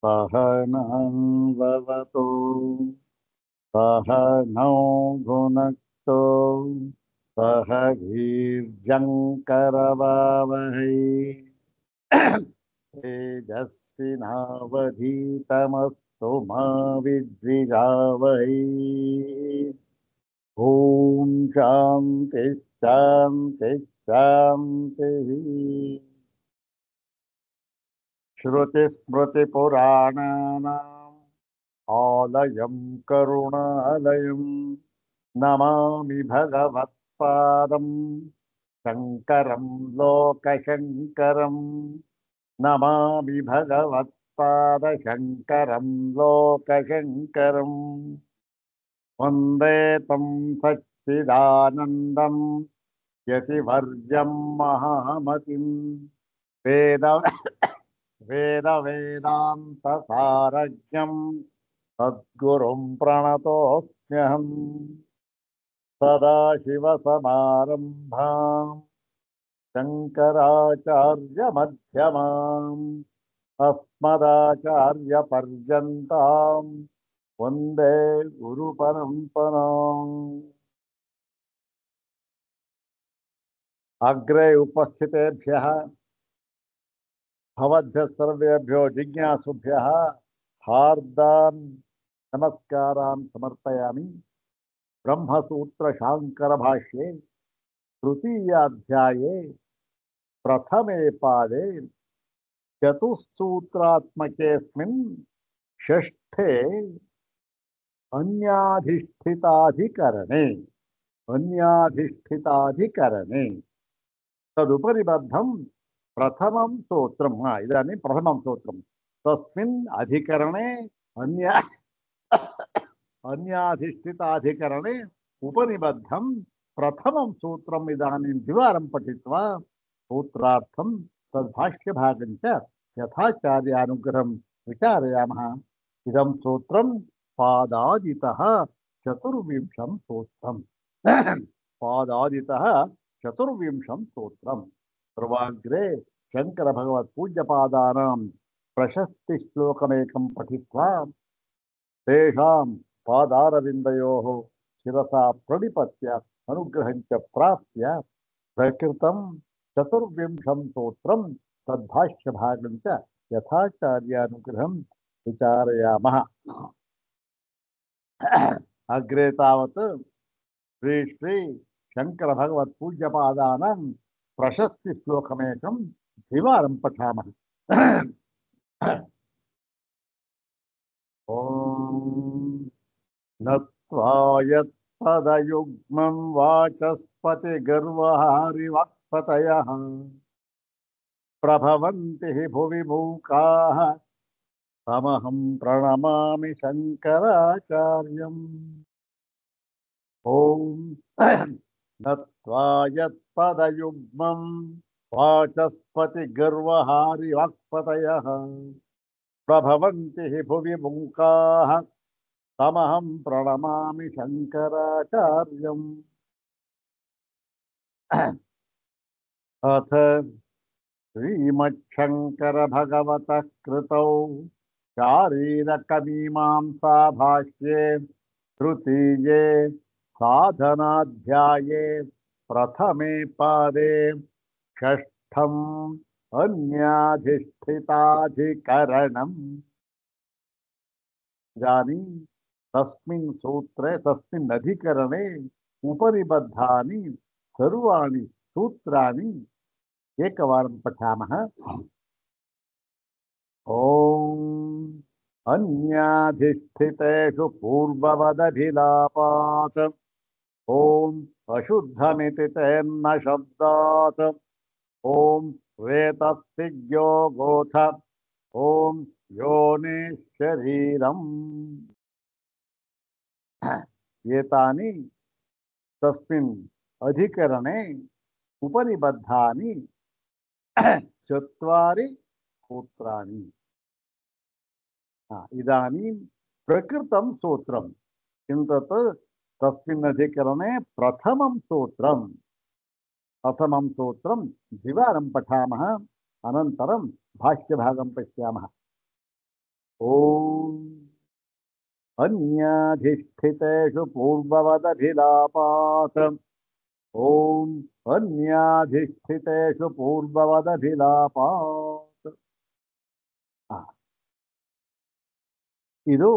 सहनां भवतु सहनौ भुनक्तु सह वीर्यङ्करवावहै तेजस्विनावधीतमस्तु मा विद्विषावहै। ॐ शान्ति शान्ति शान्तिः। श्रुतिस्मृतिपुराणानाम् आलयं करुणालयं नमामि भगवत्पादं शङ्करं लोकशङ्करं नमामि भगवत्पादशङ्करं लोकशङ्करं वन्दे तं सच्चिदानन्दं यतिवर्यं महामतिं वेद वेदान्तसारज्ञं सद्गुरुं प्रणतोऽस्म्यहम् सदाशिवसमारम्भाम् शङ्कराचार्यमध्यमाम् अस्मदाचार्यपर्यन्ताम् वन्दे गुरुपरम्पराम्। अग्रे उपस्थितेभ्यः भवद्भ्यः सर्वेभ्यो जिज्ञासुभ्यः हार्दान् नमस्कारान् समर्पयामि। ब्रह्मसूत्र शांकर भाष्ये तृतीयाध्याये प्रथमे पादे चतुस्सूत्रात्मकेऽस्मिन् षष्ठे अन्याधिष्ठिताधिकरणे तदुपरिबद्धं प्रथमं सूत्रम्। इदानीं प्रथमं सूत्रं तस्मिन् अधिकरणे अन्याधिष्ठिताधिकरणे उपनिबद्धं प्रथमं सूत्रम् इदानीं द्विवारं पठित्वा सूत्रार्थं तद्भाष्यभागं च यथाचार्यानुग्रहं विचारयामः। इदं सूत्रं पादादितः चतुर्विंशं सूत्रम् पादादितः चतुर्विंशं सूत्रम्। सर्वाग्रे शंकर भगवत पूज्यपादानां प्रशस्ति श्लोकमेकं पठित्वा तेषां पादारविन्दयोः शिरसा प्रणिपत्य अनुग्रहं च प्राप्य प्रकृतं चतुर्विंशं सूत्रं तद्भाष्यभागं च यथाचार्यानुग्रहं विचारयामः। अग्रे तावत् श्री श्री शंकर भगवत पूज्यपादानां प्रशस्ति श्लोकमेकं द्विवारं पठामः। ॐ नत्वा यत्पदयुग्मं वाचस्पतिगर्वहारिवक्पतयः प्रभवन्ति हि भुवि मूकाः तमहं प्रणमामि शङ्कराचार्यम्। ॐ नत्वा यत्पदयुग्मं वाचस्पतिगर्वहारिवक्पतयः प्रभवन्ति हि भुवि मूकाः तमहं प्रणमामि शङ्कराचार्यम्। अथ श्रीमच्छङ्कर भगवतः कृतौ शारीरकमीमांसा भाष्ये तृतीये साधनाध्याये प्रथमे पादे षष्ठम् अन्याधिष्ठिताधिकरणम्। इदानीं तस्मिन् सूत्रे तस्मिन् अधिकरणे उपनिबद्धानि सर्वाणि सूत्राणि एकवारं पठामः। ॐ अन्याधिष्ठितेषु पूर्ववदभिलापात् ॐ अशुद्धमिति तेन्न शब्दात् ॐ वेतस्तिज्ञो गोथ ॐ योनि शरीरम्। एतानि तस्मिन् अधिकरणे उपनिबद्धानि चत्वारि सूत्राणि। इदानीं प्रकृतं सूत्रं किं तत् तस्मिन् अधिकरणे प्रथमं सूत्रं द्विवारं पठामः अनन्तरं भाष्यभागं पश्यामः। ಓಂ ಅನ್ಯಾಧಿಷ್ಠಿತೇಷು ಪೂರ್ವವದಭಿಲಾಪಾತ್ ಓಂ ಅನ್ಯಾಧಿಷ್ಠಿತೇಷು ಪೂರ್ವವದಭಿಲಾಪಾತ್. ಇದು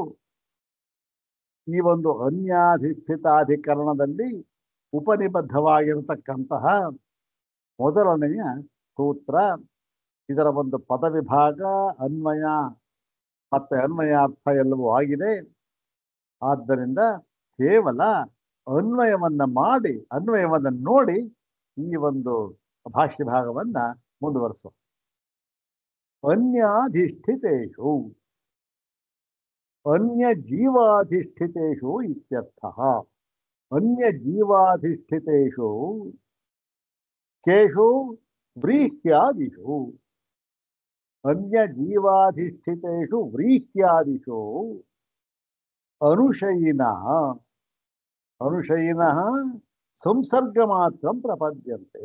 ಈ ಒಂದು ಅನ್ಯಾಧಿಷ್ಠಿತಾಧಿಕರಣದಲ್ಲಿ ಉಪನಿಬದ್ಧವಾಗಿರತಕ್ಕಂತಹ ಮೊದಲನೆಯ ಸೂತ್ರ. ಇದರ ಒಂದು ಪದವಿಭಾಗ, ಅನ್ವಯ ಮತ್ತೆ ಅನ್ವಯಾರ್ಥ ಎಲ್ಲವೂ ಆಗಿದೆ. ಆದ್ದರಿಂದ ಕೇವಲ ಅನ್ವಯವನ್ನು ನೋಡಿ ಈ ಒಂದು ಭಾಷ್ಯ ಭಾಗವನ್ನ ಮುಂದುವರಿಸೋ. ಅನ್ಯಾಧಿಷ್ಠಿತೇಷು ಅನ್ಯ ಜೀವಾಧಿಷ್ಠಿತೇಷು ಇತ್ಯರ್ಥಃ. ಅನ್ಯ ಜೀವಾಧಿಷ್ಠಿತೇಷು ಕೇಷು ವ್ರೀಹ್ಯಾದಿಷು. ಅನ್ಯ ಜೀವಾಧಿಷ್ಠಿತೇಷು ವ್ರೀಹ್ಯಾದಿಷು ಅನುಶಯಿನಃ ಸಂಸರ್ಗ ಮಾತ್ರ ಪ್ರಪದ್ಯಂತೆ.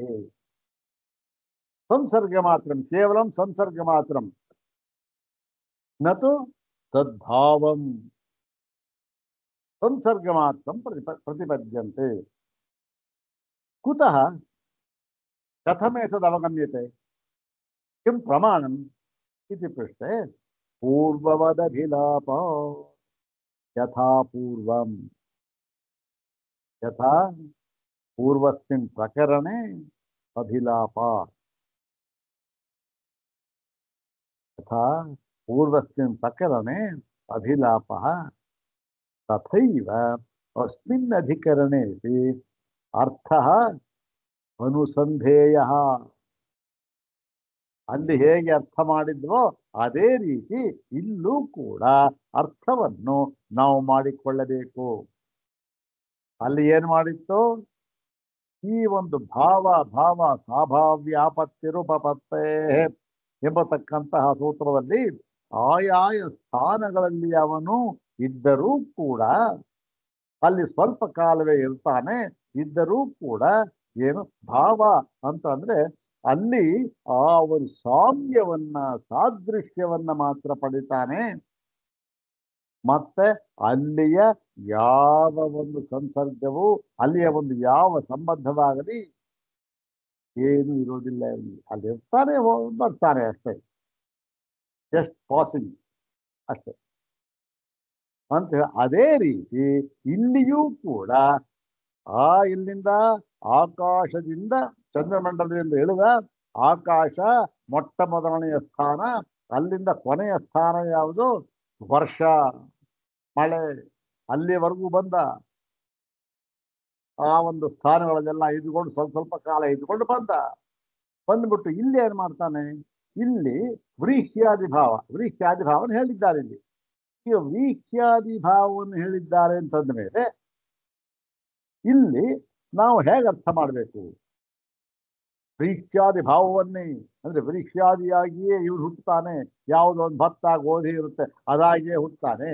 ಸಂಸರ್ಗ ಮಾತ್ರ, ಕೇವಲ ಸಂಸರ್ಗ ಮಾತ್ರ, ನತು ತದ್ಭಾವಂ. ಸಂಸರ್ಗ ಮಾತ್ರ ಪ್ರತಿಪದ್ಯಂತೆ. ಕುತಃ ಕಥಮೇತದ್ ಅವಗಮ್ಯತೆ ಕಿಂ ಪ್ರಮಾಣಂ इति पृष्टे पूर्ववदभिलाप यथा पूर्वं यथा पूर्वस्मिन् प्रकरणे अभिलापा यथा पूर्वस्मिन् प्रकरणे अभिलापः तथैव अस्मिन् अधिकरणेपि अर्थः अनुसन्धेयः. ಅಲ್ಲಿ ಹೇಗೆ ಅರ್ಥ ಮಾಡಿದ್ವೋ ಅದೇ ರೀತಿ ಇಲ್ಲೂ ಕೂಡ ಅರ್ಥವನ್ನು ನಾವು ಮಾಡಿಕೊಳ್ಳಬೇಕು. ಅಲ್ಲಿ ಏನ್ ಮಾಡಿತ್ತು? ಈ ಒಂದು ಭಾವ ಸ್ವಾಭಾವ್ಯಾಪತ್ತಿರುಪಪತ್ತೇ ಎಂಬತಕ್ಕಂತಹ ಸೂತ್ರದಲ್ಲಿ ಆಯಾಯ ಸ್ಥಾನಗಳಲ್ಲಿ ಅವನು ಇದ್ದರೂ ಕೂಡ ಅಲ್ಲಿ ಸ್ವಲ್ಪ ಕಾಲವೇ ಇರ್ತಾನೆ. ಇದ್ದರೂ ಕೂಡ ಏನು ಭಾವ ಅಂತ ಅಂದ್ರೆ ಅಲ್ಲಿ ಆ ಒಂದು ಸಾಮ್ಯವನ್ನ ಸಾದೃಶ್ಯವನ್ನ ಮಾತ್ರ ಪಡಿತಾನೆ. ಮತ್ತೆ ಅಲ್ಲಿಯ ಯಾವ ಒಂದು ಸಂಸರ್ಗವು, ಅಲ್ಲಿಯ ಒಂದು ಯಾವ ಸಂಬಂಧವಾಗಲಿ ಏನು ಇರೋದಿಲ್ಲ. ಅಲ್ಲಿ ಇರ್ತಾನೆ, ಬರ್ತಾನೆ ಅಷ್ಟೇ, ಜಸ್ಟ್ ಪಾಸಿಂಗ್ ಅಷ್ಟೇ ಅಂತ. ಅದೇ ರೀತಿ ಇಲ್ಲಿಯೂ ಕೂಡ ಇಲ್ಲಿಂದ ಆಕಾಶದಿಂದ ಚಂದ್ರಮಂಡಲದಿಂದ ಇಳಿದ ಆಕಾಶ ಮೊಟ್ಟ ಮೊದಲನೆಯ ಸ್ಥಾನ, ಅಲ್ಲಿಂದ ಕೊನೆಯ ಸ್ಥಾನ ಯಾವುದು? ವರ್ಷ, ಮಳೆ. ಅಲ್ಲಿವರೆಗೂ ಬಂದ ಆ ಒಂದು ಸ್ಥಾನಗಳನ್ನೆಲ್ಲ ಇದ್ಕೊಂಡು ಸ್ವಲ್ಪ ಕಾಲ ಇದ್ಕೊಂಡು ಬಂದ್ಬಿಟ್ಟು ಇಲ್ಲಿ ಏನ್ ಮಾಡ್ತಾನೆ? ಇಲ್ಲಿ ವ್ರೀಹ್ಯಾದಿ ಭಾವನ ಹೇಳಿದ್ದಾರೆ. ಇಲ್ಲಿ ಈಗ ವ್ರೀಹ್ಯಾದಿ ಭಾವವನ್ನು ಹೇಳಿದ್ದಾರೆ ಅಂತಂದ ಮೇಲೆ ಇಲ್ಲಿ ನಾವು ಹೇಗೆ ಅರ್ಥ ಮಾಡಬೇಕು? ವ್ರೀಹ್ಯಾದಿ ಭಾವವನ್ನೇ ಅಂದ್ರೆ ವ್ರೀಹ್ಯಾದಿಯಾಗಿಯೇ ಇವ್ರು ಹುಟ್ಟುತ್ತಾನೆ, ಯಾವುದೋ ಒಂದು ಭತ್ತ ಗೋಧಿ ಇರುತ್ತೆ ಅದಾಗಿಯೇ ಹುಟ್ಟುತ್ತಾನೆ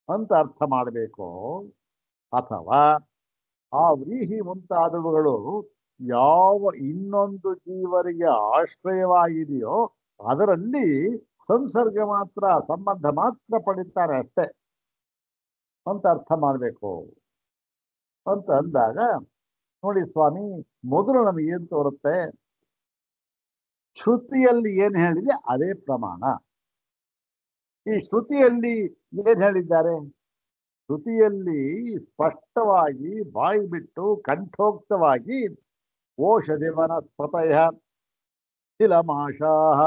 ಅಂತ ಅರ್ಥ ಮಾಡಬೇಕು. ಅಥವಾ ಆ ವ್ರೀಹಿ ಮುಂತಾದವುಗಳು ಯಾವ ಇನ್ನೊಂದು ಜೀವರಿಗೆ ಆಶ್ರಯವಾಗಿದೆಯೋ ಅದರಲ್ಲಿ ಸಂಸರ್ಗ ಮಾತ್ರ, ಸಂಬಂಧ ಮಾತ್ರ ಪಡಿತಾರೆ ಅಷ್ಟೇ ಅಂತ ಅರ್ಥ ಮಾಡಬೇಕು ಅಂತ ಅಂದಾಗ, ನೋಡಿ ಸ್ವಾಮಿ, ಮೊದಲು ನಮಗೆ ಏನ್ ತೋರುತ್ತೆ? ಶ್ರುತಿಯಲ್ಲಿ ಏನ್ ಹೇಳಿದೆ ಅದೇ ಪ್ರಮಾಣ. ಈ ಶ್ರುತಿಯಲ್ಲಿ ಏನ್ ಹೇಳಿದ್ದಾರೆ? ಶ್ರುತಿಯಲ್ಲಿ ಸ್ಪಷ್ಟವಾಗಿ ಬಾಯಿ ಬಿಟ್ಟು ಕಂಠೋಕ್ತವಾಗಿ ಓಷಧಿ ವನಸ್ಪತಯ ತಿಲಮಾಷಾಃ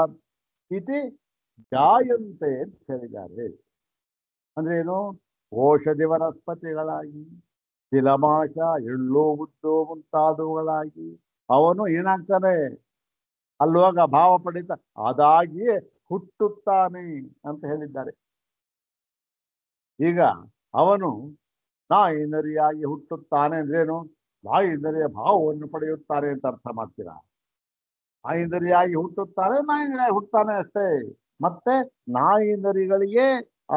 ಇತಿ ಜಾಯಂತೆ ಅಂತ ಹೇಳಿದ್ದಾರೆ. ಅಂದ್ರೆ ಏನು? ಓಷಧಿ ವನಸ್ಪತಿಗಳಾಗಿ, ತಿಲಮಾಷ ಎಳ್ಳು ಉದ್ದು ಮುಂತಾದವುಗಳಾಗಿ ಅವನು ಏನಾಗ್ತಾನೆ? ಅಲ್ಲೋಗ ಭಾವ ಪಡಿತ ಅದಾಗಿಯೇ ಹುಟ್ಟುತ್ತಾನೆ ಅಂತ ಹೇಳಿದ್ದಾರೆ. ಈಗ ಅವನು ನಾಯಿನರಿಯಾಗಿ ಹುಟ್ಟುತ್ತಾನೆ ಅಂದ್ರೇನು? ನಾಯಿನರಿಯ ಭಾವವನ್ನು ಪಡೆಯುತ್ತಾನೆ ಅಂತ ಅರ್ಥ ಮಾಡ್ತೀರಾ? ನಾಯಿನರಿಯಾಗಿ ಹುಟ್ಟುತ್ತಾನೆ, ನಾಯಿನರಿಯಾಗಿ ಹುಟ್ಟುತ್ತಾನೆ ಅಷ್ಟೇ. ಮತ್ತೆ ನಾಯಿನರಿಗಳಿಗೆ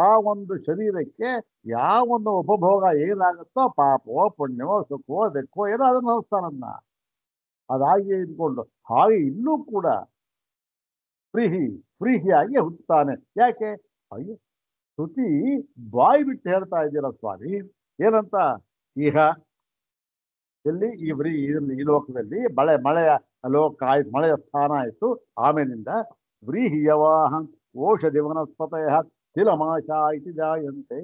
ಆ ಒಂದು ಶರೀರಕ್ಕೆ ಯಾವೊಂದು ಉಪಭೋಗ ಏನಾಗುತ್ತೋ, ಪಾಪವೋ ಪುಣ್ಯವೋ ಸುಖವೋ ದಕ್ಕೋ ಏನೋ ಅದನ್ನು ಹೊಸ್ತಾನನ್ನ ಅದಾಗಿಯೇ ಇದ್ಕೊಂಡು, ಹಾಗೆ ಇಲ್ಲೂ ಕೂಡ ಪ್ರೀಹಿಯಾಗಿ ಹುಟ್ಟುತ್ತಾನೆ. ಯಾಕೆ? ಅಯ್ಯೋ, ಶ್ರುತಿ ಬಾಯಿ ಬಿಟ್ಟು ಹೇಳ್ತಾ ಇದ್ದೀರ ಸ್ವಾಮಿ. ಏನಂತ? ಇಹ, ಎಲ್ಲಿ ಈ ಲೋಕದಲ್ಲಿ ಮಳೆಯ ಲೋಕ ಆಯ್ತು, ಮಳೆಯ ಸ್ಥಾನ ಆಯ್ತು. ಆಮೇಲಿಂದ ವ್ರೀಹಿಯವಾಹ ಓಷಧಿ ವನಸ್ಪತಯ ತಿಲಮಾಶ ಇತಿ ಜಾಯಂತೆ.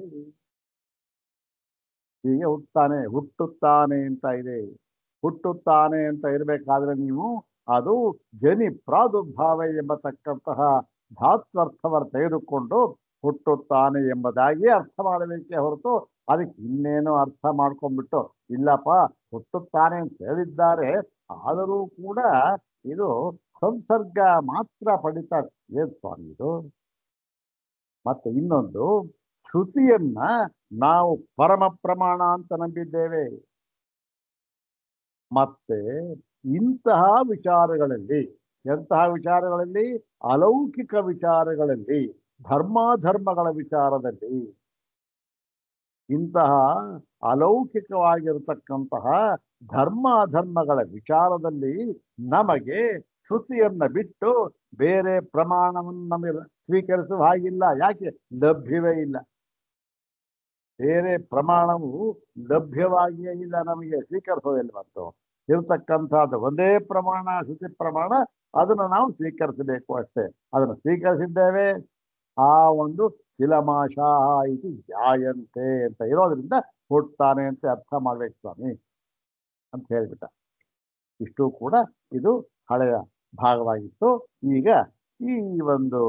ಹೀಗೆ ಹುಟ್ಟುತ್ತಾನೆ ಅಂತ ಇದೆ. ಹುಟ್ಟುತ್ತಾನೆ ಅಂತ ಇರಬೇಕಾದ್ರೆ ನೀವು ಅದು ಜನಿ ಪ್ರಾದುರ್ಭಾವ ಎಂಬತಕ್ಕಂತಹ ಧಾತ್ವರ್ಥವನ್ನು ತೆಗೆದುಕೊಂಡು ಹುಟ್ಟುತ್ತಾನೆ ಎಂಬುದಾಗಿ ಅರ್ಥ ಮಾಡಬೇಕೇ ಹೊರತು ಅದಕ್ಕೆ ಇನ್ನೇನೋ ಅರ್ಥ ಮಾಡ್ಕೊಂಡ್ಬಿಟ್ಟು ಇಲ್ಲಪ್ಪ ಹುಟ್ಟುತ್ತಾನೆ ಅಂತ ಹೇಳಿದ್ದಾರೆ, ಆದರೂ ಕೂಡ ಇದು ಸಂಸರ್ಗ ಮಾತ್ರ ಪಡಿತಾರೆ. ಏನ್ ಸ್ವಾಮಿ ಇದು? ಮತ್ತೆ ಇನ್ನೊಂದು, ಶ್ರುತಿಯನ್ನ ನಾವು ಪರಮ ಪ್ರಮಾಣ ಅಂತ ನಂಬಿದ್ದೇವೆ. ಮತ್ತೆ ಇಂತಹ ವಿಚಾರಗಳಲ್ಲಿ, ಎಂತಹ ವಿಚಾರಗಳಲ್ಲಿ? ಅಲೌಕಿಕ ವಿಚಾರಗಳಲ್ಲಿ, ಧರ್ಮಾಧರ್ಮಗಳ ವಿಚಾರದಲ್ಲಿ, ಇಂತಹ ಅಲೌಕಿಕವಾಗಿರತಕ್ಕಂತಹ ಧರ್ಮಾಧರ್ಮಗಳ ವಿಚಾರದಲ್ಲಿ ನಮಗೆ ಶ್ರುತಿಯನ್ನ ಬಿಟ್ಟು ಬೇರೆ ಪ್ರಮಾಣವನ್ನು ನಮಗೆ ಸ್ವೀಕರಿಸುವ ಹಾಗಿಲ್ಲ. ಯಾಕೆ? ಲಭ್ಯವೇ ಇಲ್ಲ. ಬೇರೆ ಪ್ರಮಾಣವು ಲಭ್ಯವಾಗಿಯೇ ಇಲ್ಲ, ನಮಗೆ ಸ್ವೀಕರಿಸೋದಿಲ್ಲ. ಮತ್ತು ಇರತಕ್ಕಂಥದ್ದು ಒಂದೇ ಪ್ರಮಾಣ, ಶ್ರುತಿ ಪ್ರಮಾಣ, ಅದನ್ನು ನಾವು ಸ್ವೀಕರಿಸಬೇಕು ಅಷ್ಟೇ. ಅದನ್ನು ಸ್ವೀಕರಿಸಿದ್ದೇವೆ. ಆ ಒಂದು ತಿಲಮಾಶ ಇದು ಜಾಯಂತೆ ಅಂತ ಇರೋದ್ರಿಂದ ಹುಟ್ಟುತ್ತಾನೆ ಅಂತ ಅರ್ಥ ಮಾಡ್ಬೇಕು ಸ್ವಾಮಿ ಅಂತ ಹೇಳ್ಬಿಟ್ಟ. ಇಷ್ಟು ಕೂಡ ಇದು ಹಳೆಯ ಭಾಗವಾಗಿತ್ತು. ಈಗ ಈ ಒಂದು